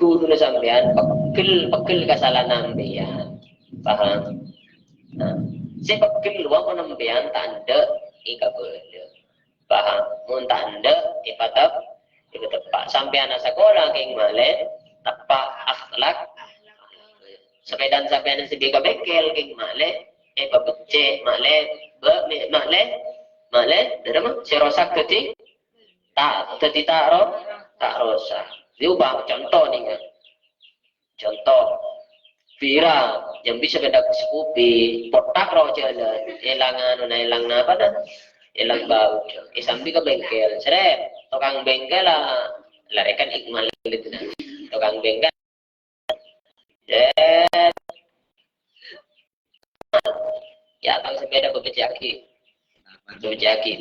Guru sampean pekil kesalahan sampean. Paham? Nah, saya pekil wa sampean tanda ika boleh. Paham? Mun tanda ipatab itu tepat sampai anak sekolah keng male tepat akhlak sepedan sampai anak sebagai bekel keng male babece male dalam serosak ketik tak rosak diubah contoh nih kan contoh viral yang bisa beda kesupi potak roh jalan elang apa dah elang bau sambil ke bengkel seret tukang bengkel lah larikan ikmal itu dah tukang bengkel ya kalau sepeda berbejaki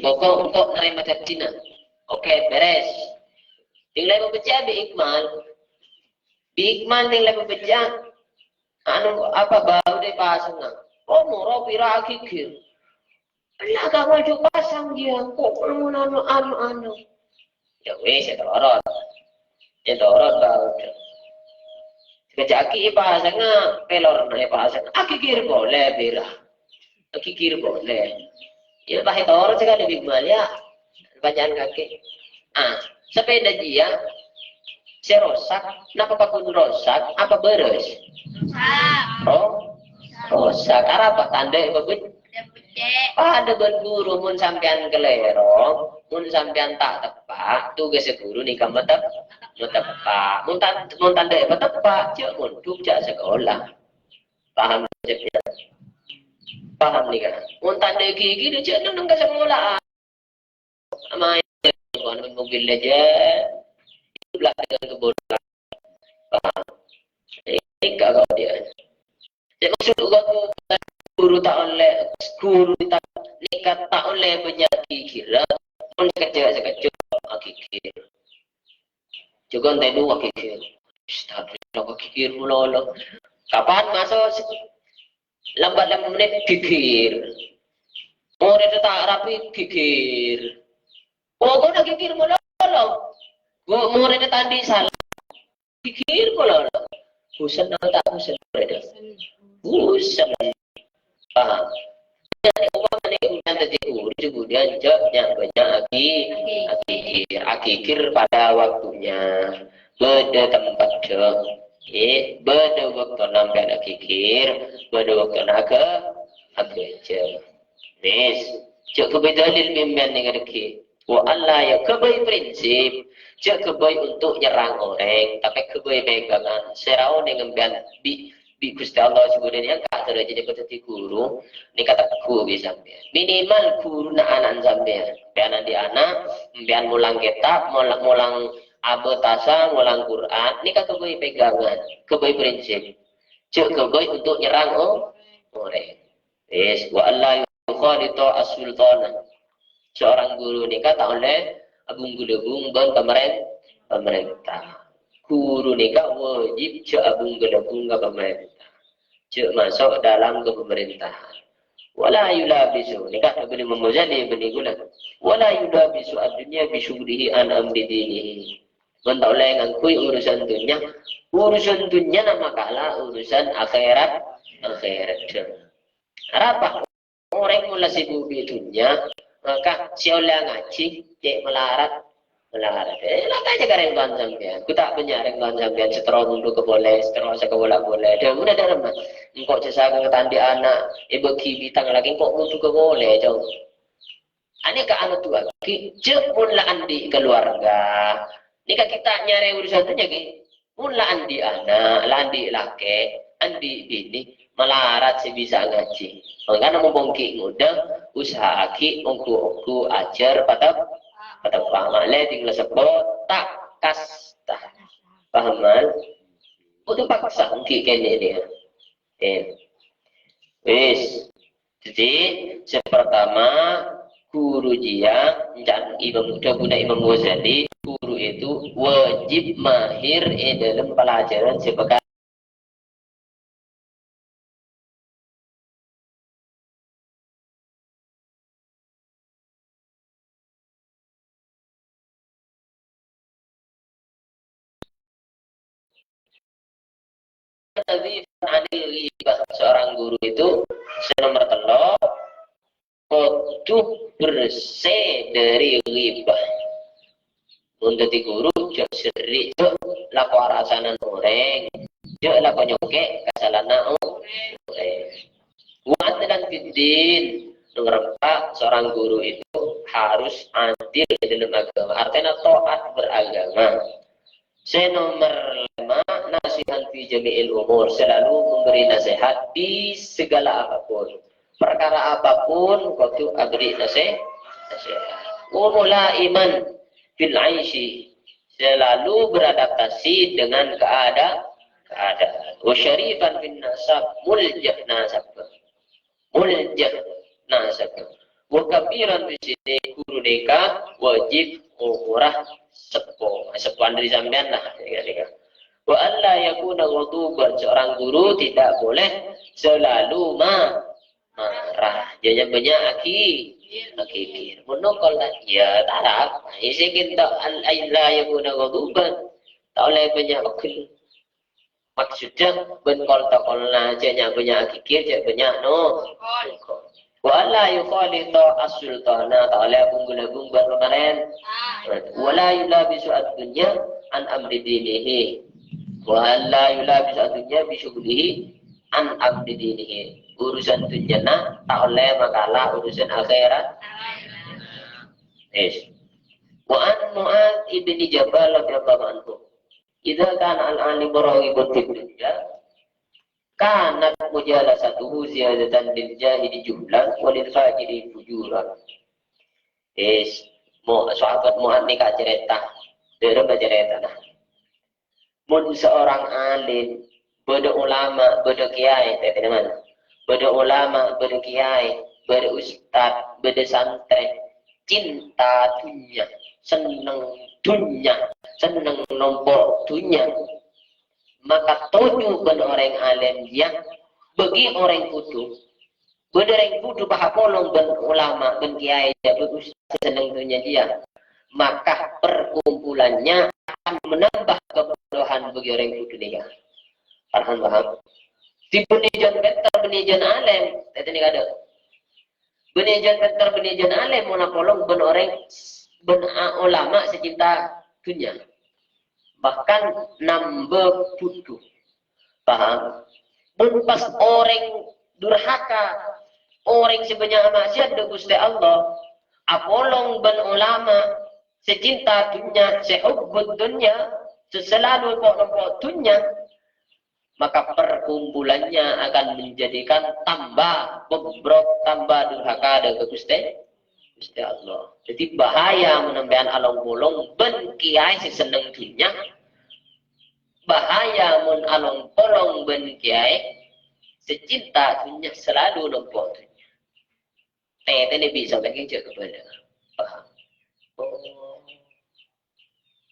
pokok untuk nerima Cina oke beres tinggal berbejaki ikmal Bikman ting lepo bejang. Anu apa bau de pasang. Oh moro pira kikir. Lah kamu jo pasang dia kok anu. Ya wis ya dorot. Ya dorot bau. Kejaki pasang pelor na pasang. Kikir boleh pira. Kikir boleh. Ya bahaya dorot sekali bikman ya. Bacaan kaki. Sepeda dia serosak, napa pakun rosak, apa beres? Rosak. Apa tanda bagus? Pada berguru mun sampean kelerong, mun sampean tak tepak, tugas guru nih kamu tepak. Mun tanda apa tepak, cek mun cek sekolah. Paham ceknya? Paham nih kan? Mun tanda gigi dia cek nang ke sekolah. Ama mobil aja. Belakang kebodohan. Ini kalau dia. Jadi maksud guru tak oleh nikah tak oleh banyak kira. Pun sekecil kikir. Juga entah dua kikir. Start kikir mulu. Kapan masuk? Lambat menit kikir. Murid tak rapi kikir. Oh, kau nak kikir mulu. Murid tadi salah. Kikir mulu. Busan atau tak busan mereka? Busan. Paham? Jadi uang ini yang tadi kemudian jawabnya banyak akikir pada waktunya. Beda tempat dong. Beda waktu nampak akikir. Beda waktu naga akikir. Nis. Cuk kebedalil mimpian ni kadaki. Wa Allah ya kebaik prinsip. Cuk kebaik untuk nyerang orang. Tapi kebaik pegangan. Serau dengan bi Gusti Allah sebenarnya kak terjadi jadi keteti guru ni kata ku bisa minimal guru na anak sampean pian di anak pian mulang kitab mulang abotasa mulang Quran ni kata kebaik pegangan kebaik prinsip cek kebaik untuk nyerang orang yes wa Allah yukhalitu as-sultana seorang guru ni kata oleh abung gelebung ban pemerintah guru nikah wajib cek abung gelebung ke pemerintah. Cek masuk dalam kepemerintahan. Wala yulabisu. Nikah Ibnu Muzali Ibnu Gulan. Wala yulabisu ad-dunya bisyugrihi an amri dinihi. Mentoleh ngangkui urusan dunia. Urusan dunia nama kala urusan akhirat. Apa? Orang mula sibuk di dunia. Maka siapa ngaji. Cek melarat. Lah aja kareng tuan sampean. Ku tak punya reng tuan sampean setero mundu ke boleh, setero sekolah boleh. Dia mudah dalam. Engkau cesa ke tandi anak, ibu bitang lagi engkau mundu ke boleh jauh. Ane ka anu tua, ki cek pun la andi keluarga. Nika kita nyari urusan tu nyaki. Pun la andi anak, la andi laki, andi bini, melarat sebisa ngaji. Makanya membongki muda, usaha aki, ongku ajar pada paham le tinggal sebut tak kasta paham untuk paksa mungkin kene dia wis jadi pertama guru dia dan Imam Ghazali guru itu wajib mahir dalam pelajaran sebagai seorang guru itu nomor telur kudu bersih dari ghibah. Untuk di guru jok seri jok laku arasanan orang jok laku nyokek kasalahan orang. Buat dan bidin mengerempak seorang guru itu harus adil dalam agama. Artinya taat beragama. Nomor 5 nasihat fi jami'il umur, selalu memberi nasihat di segala apapun. Perkara apapun waktu beri nasihat. Wa mulaiman fil aishi, selalu beradaptasi dengan keadaan. Wa syarifan fin nasab, muljah nasab. Wa kabiran di sini guru nikah wajib umurah sepuan dari sampean lah. Wa alla yakuna ghaduban, seorang guru tidak boleh selalu marah. Jangan banyak akikir. Menokol ya tarap. Isi kita alla yakuna ghaduban. Tak boleh banyak akil. Maksudnya benkol takolna jangan banyak akikir, jangan banyak Wala yukhalita as-sultana, tak boleh bunggul-bunggul buat kemarin. Wala yulabisu ad-dunya an amri dinihi. Wala yulabisu ad-dunya bisyughlihi an amri dinihi. Urusan dunia tak boleh makalah urusan akhirat. Yes. Wa an Mu'adz ibni Jabal radhiyallahu anhu. Idza kana al-alim raghibun fid dunya kanat mujalasatuhu ziyadatan lil jahili juhlan wa lil fajiri fujuran. Sahabat Mu'adz ni kak cerita. Dia bercerita nah. Mun seorang alim, beda ulama, beda kiai, tadi mana? Beda ulama, beda kiai, beda ustad, beda santri, cinta dunia, seneng dunia, seneng nombok dunia. Maka tujuh ben orang alim yang bagi orang kudu berdereng kudu bahas polong ben ulama ben kiai ben ustaz seneng dunia dia, maka perkumpulannya akan menambah kebodohan bagi orang kudu dia. Paham? Di benijan better benijan alim, tadi ni ada. Benijan better benijan alim mana polong ben orang ben ulama secinta dunia. Bahkan nambah putu. Paham? Pas orang durhaka, orang sebanyak maksiat de Gusti Allah, apolong ben ulama secinta dunia, sehubbud dunia, seselalu pokok dunia, maka perkumpulannya akan menjadikan tambah bobrok, tambah durhaka de Gusti Allah. Jadi bahaya menampian along bolong ben kiai si seneng dunia. Bahaya mun along bolong ben kiai secinta dunia selalu nombok dunia. Tete ni bisa lagi je kepada. Paham? Oh.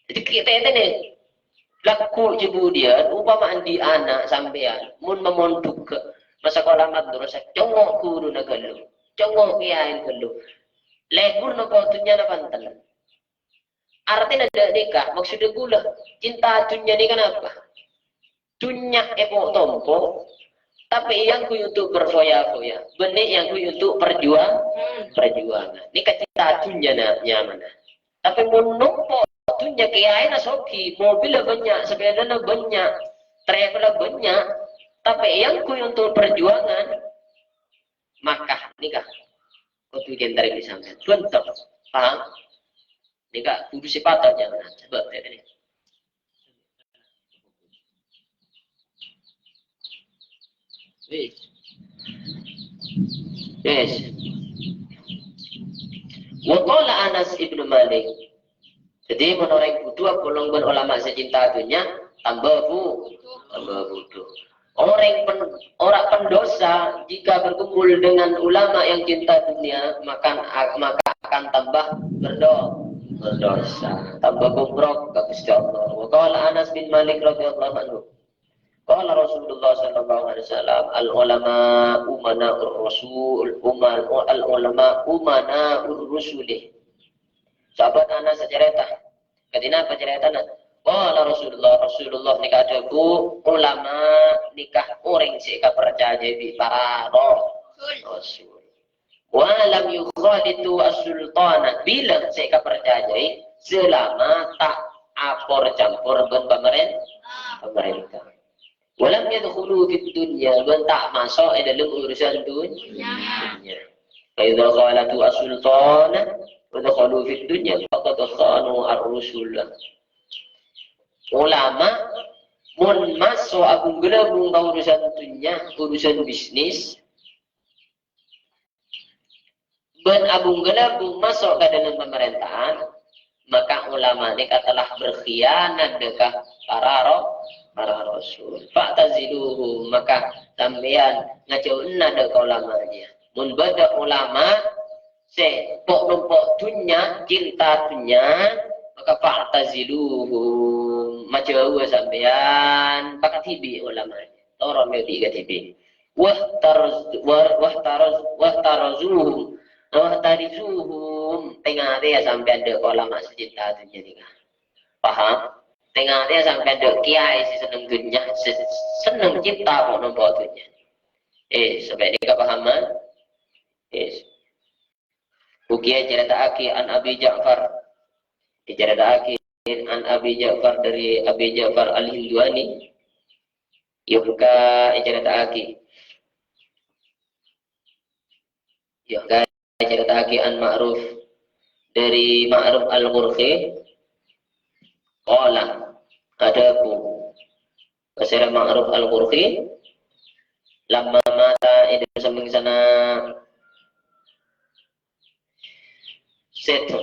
Jadi kita ni laku jebu dia umpama di anak sampean mun memonduk ke masa sekolah madrasah congok guru nagalu. Congok kiai gelu. Legur no kau dunia na pantal. Artinya ada nikah, maksudnya gula. Cinta dunia ni kan apa? Dunia epok tompo, tapi yang ku untuk berfoya-foya. Benih yang ku untuk perjuangan. Nikah cinta dunia na mana? Tapi menumpo dunia kiai na soki, mobil banyak, sepeda na banyak, travel banyak. Tapi yang ku untuk perjuangan, maka nikah. Kau bikin dari misalnya, bentuk, paham? Ini kak, kudu sifat jangan coba ini. Yes. Waqala Anas ibnu Malik. Jadi menurut kedua golong ulama secinta dunia tambah bodoh. Orang pendosa jika berkumpul dengan ulama yang cinta dunia maka akan tambah berdosa, tambah bobrok ke Gusti Allah. Wa qala Anas bin Malik radhiyallahu anhu. Qala Rasulullah sallallahu alaihi wasallam al ulama umana'ur rasul al ulama umana'ur rusulih. Sahabat Anas cerita. Ketina apa ceritanya? Qala Rasulullah nikah debu ulama nikah orang sika percaya bi para rasul. Walam yukhalitu as-sultana bila sika percaya selama tak apor campur ben pemerintah. Walam yadkhulu fid dunya ben tak masuk dalam urusan dunia. Fa idza khalatu as-sultana wa dakhalu fid dunya faqad khanu ar-rusul. Ulama mun masuk aku gelabung ke urusan dunia, urusan bisnis. Ben abung gelabung masuk ke dalam pemerintahan, maka ulama ini telah berkhianat dekat para rasul. Fa'taziluhu, maka sampean ngajauhna dekat ulamanya. Mun bada ulama se pok numpok dunia, cinta dunia, maka fa'taziluhu macawa sampean pakat hibi ulama. Toron me tiga tibi. Wahtarizuhum tengah dia sampai ada ulama secinta tu jadi paham tengah dia sampai ada kiai si seneng dunia seneng cinta pun nampak dunia sampai dia kepahaman Bukiya cerita aki an Abi Ja'far cerita aki an Abi Ja'far dari Abi Ja'far al-Hindwani yuhka cerita aki yuhka cerita aki an Ma'ruf dari Ma'ruf al-Murhi qala adaku kasira Ma'ruf al-Murhi lama mata itu sambung sana setu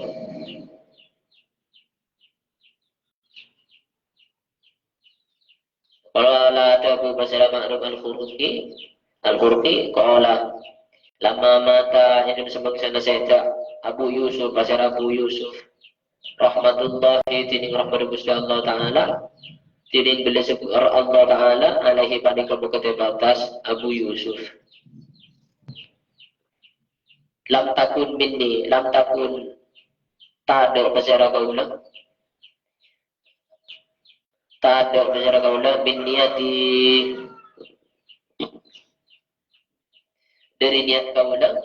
kalau adaku kasira Ma'ruf al-Murhi qala lama mata itu sambung sana setu Abu Yusuf kasira Abu Yusuf rahmatullahi tining rahmat Gusti Allah Ta'ala tining bila syukur Allah Ta'ala alaihi paning kebukate batas Abu Yusuf lam takun minni lam takun tada pasara kaula minniati dari niat kaula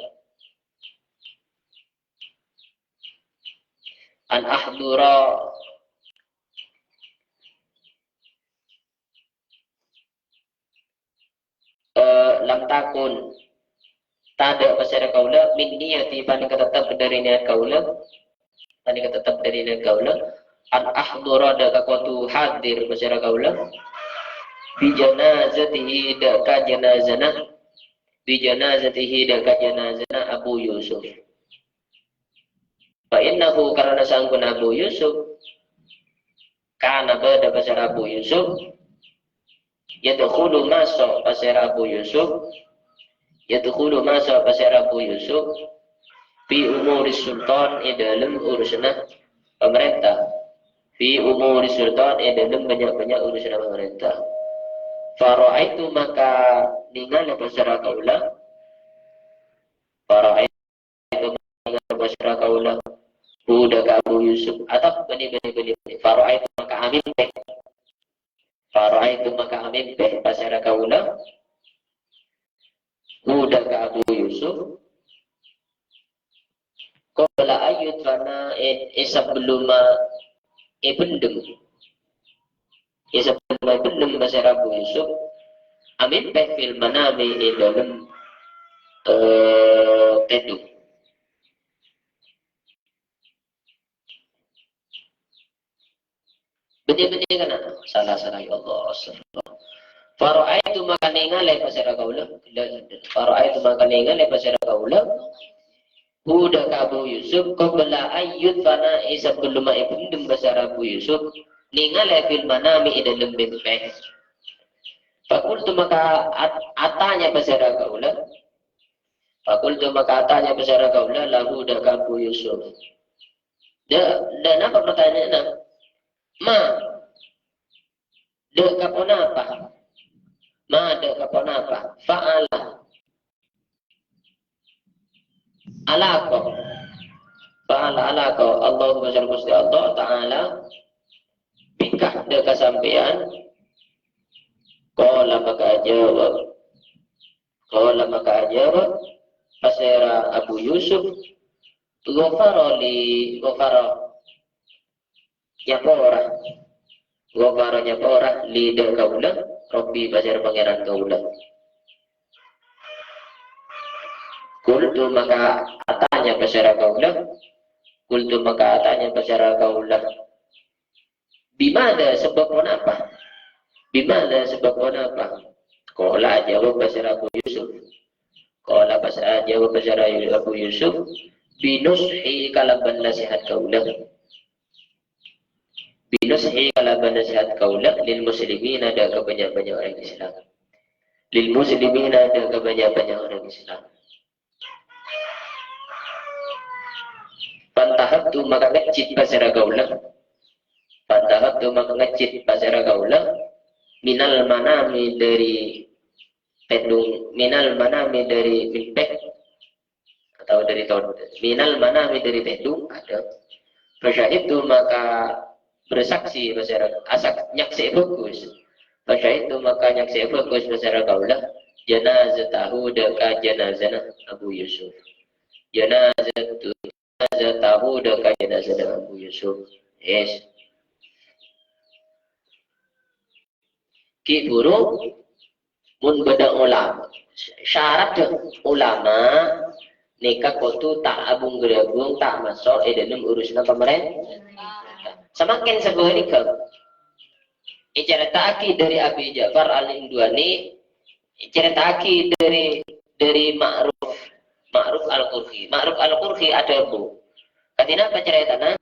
an ahdura lam takun tada pasara kaula min niyati paling tetap dari niat kaula an ahdura da kakuatu hadir pasara kaula bi janazatihi da ka janazana Abu Yusuf fa innahu karena sangkun Abu Yusuf kana pada pasara Abu Yusuf yadkhulu masuk pasara Abu Yusuf fi umuri sultan dalam urusan pemerintah dalam banyak urusan pemerintah faraitu maka ningali pasara kaula budak Abu Yusuf atau bani faraitu maka amin beh pasara kaula budak Abu Yusuf qala ayut fana sebelum bendem pasara Abu Yusuf amin beh fil manami dalam teduk benih-benih kan salah ya Allah astagfirullah faraitu maka ningali pasara kaula budak Abu Yusuf qabla ayyut fana sebelum ibn pasara Abu Yusuf ningali fil manami dalam mimpi fakultu maka atanya pasara kaula lahu dak Abu Yusuf dan apa pertanyaannya dek kapon apa fa'ala alako Allahumma shalli Gusti Allah Ta'ala bikah dek kasampean qala maka jawab pasera Abu Yusuf ghafara nyapora lidah kaula Rabbi pasir pangeran kaula kultu maka atanya pasir kaula bimada sebab apa qala jawab pasir Abu Yusuf binushi kalaban nasihat kaula lil muslimin ada kebanyakan orang Islam. Pantahabtu maka ngecit pasara kaula madhab tu maka ngecit pasara kaula minal manami dari pedung, minal manami dari mimpi atau dari minal manami dari pedung ada. Pasca itu maka bersaksi pasara asak nyaksi fokus. Pasca itu maka nyaksi fokus pasara kaula janazatahu deka janazana Abu Yusuf. Janazatahu deka janazana Abu Yusuf. Yes. Ki guru mun beda ulama. Syarat ulama nikah kotu tak abung gerabung tak masuk dalam urusan pemerintah. Semakin sebuah nikah. Icarataki dari Abi Ja'far Al-Indwani, icarataki dari Ma'ruf Al-Qurhi. Ma'ruf Al-Qurhi ada bu. Katina apa ceritanya?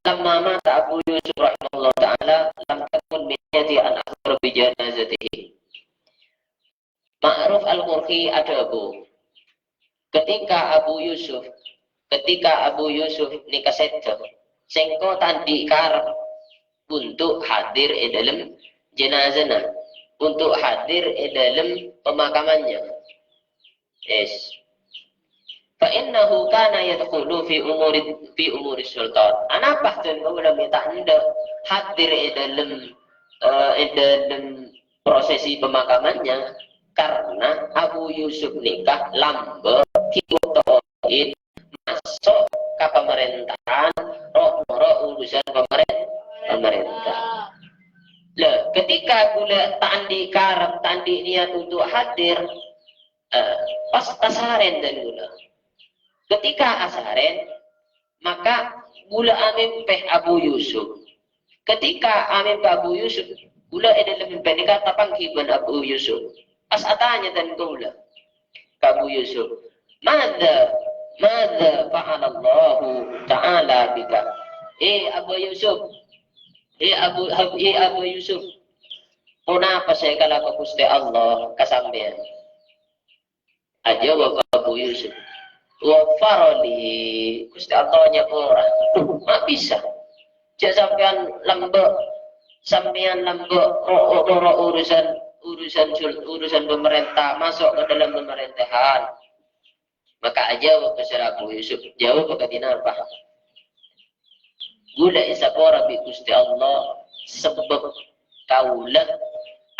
Lamma mata Abu Yusuf rahimahullah ta'ala lam takun min yati an akhbar bi janazatihi. Ma'ruf Al-Qurhi ada bu. Ketika Abu Yusuf nikah sedang sengko tandi karep untuk hadir di dalam jenazahnya, untuk hadir di dalam pemakamannya. Yes. Fa innahu kana yadkhulu fi umuri sultan. Anapa tuan ulama minta anda hadir di dalam prosesi pemakamannya karena Abu Yusuf nikah lambe kiwatoin masuk ke pemerintahan roh urusan pemerintah. Lah ketika gula tandi karep tandi niat untuk hadir pas asaren dan gula. Ketika asaren maka gula amin peh Abu Yusuf. Ketika amin peh Abu Yusuf gula dalam mimpi nikah tapang kiban Abu Yusuf. Pas atanya dan gula Abu Yusuf. Mada fa'ala Allah Ta'ala bika. Abu Yusuf. Abu Yusuf. Kenapa saya kalau Gusti Allah kasampean? Ajawab Abu Yusuf. Wa farali Gusti Allah nya ora. Mak bisa. Cek sampean lembek urusan pemerintah masuk ke dalam pemerintahan. Maka jawab kepada Abu Yusuf, jawab kepada apa? Gula isapora bi Gusti Allah sebab kaulah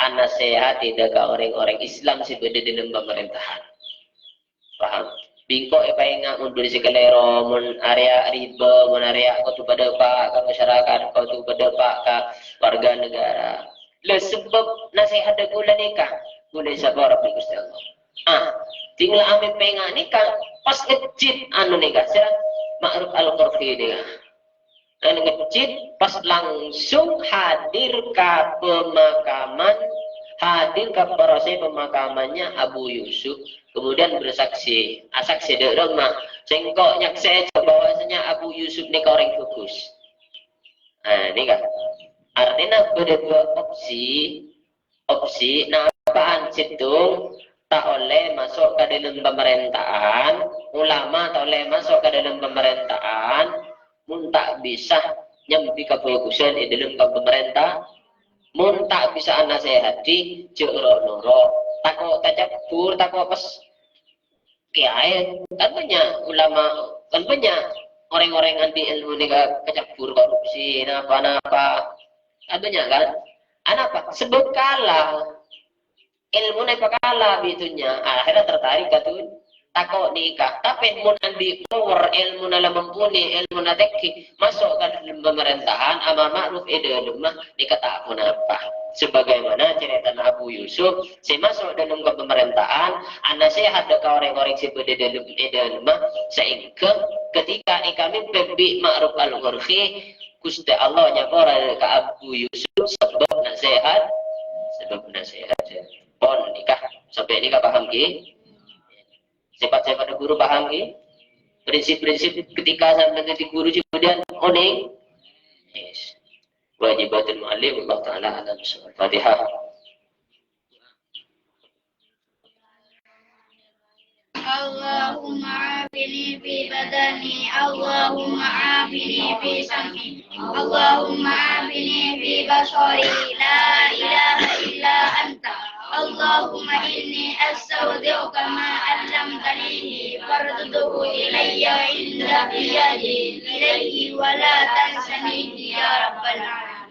anak sehat tidak orang-orang Islam sebagai dalam pemerintahan. Paham? Bingko ingat mundur si kelero mun area riba mun area kau tu pada pak ke masyarakat kau tu pada pak ke warga negara. Le sebab nasihat ada gula nikah gula isapora bi Gusti Allah. Tinggal ambil pengen nikah pas ngecit anu nikah saya Ma'ruf Al-Qurhi nikah. Dan ngecit pas langsung hadir ke pemakaman, hadir ke proses pemakamannya Abu Yusuf, kemudian bersaksi, asaksi di rumah. Sengkok nyaksi bahwasanya Abu Yusuf nikah orang fokus. Nah, nikah. Artinya ada dua opsi. Nah apaan situ? Tak oleh masuk ke dalam pemerintahan, ulama tak oleh masuk ke dalam pemerintahan, mun tak bisa nyampi kefokusan di dalam pemerintah, mun tak bisa nasihati, jero-noro, takut tajabur, takut pas kiai, kan banyak ulama, kan banyak orang-orang anti ilmu ni kecabur korupsi, napa-napa, kan banyak kan? Apa? Sebab kalah. Ilmu na pakala bitunya akhirnya tertarik katun takut nikah tapi mun andi power ilmu na mampuni ilmu na tekki masuk ke dalam pemerintahan amar ma'ruf idalumah nikah tak pun apa sebagaimana cerita Abu Yusuf saya masuk dalam pemerintahan anak saya ada ke orang-orang seperti dalam idalumah sehingga ketika kami pembi Ma'ruf Al-Qurhi Gusti Allah nyapora ke Abu Yusuf sebab nasihat pon nikah sampai nikah paham ki sifat-sifat guru paham ki prinsip-prinsip ketika sampai nanti guru kemudian oning yes. Wajibatul mu'allim Allah Ta'ala alam Fatihah. Allahumma عافني في بدني اللهم عافني في سمعي اللهم عافني في بصري لا إله إلا أنت اللهم إني أستودعك ما علمتني فارده إلي عند قيامي إليه ولا تنسني يا رب العالمين.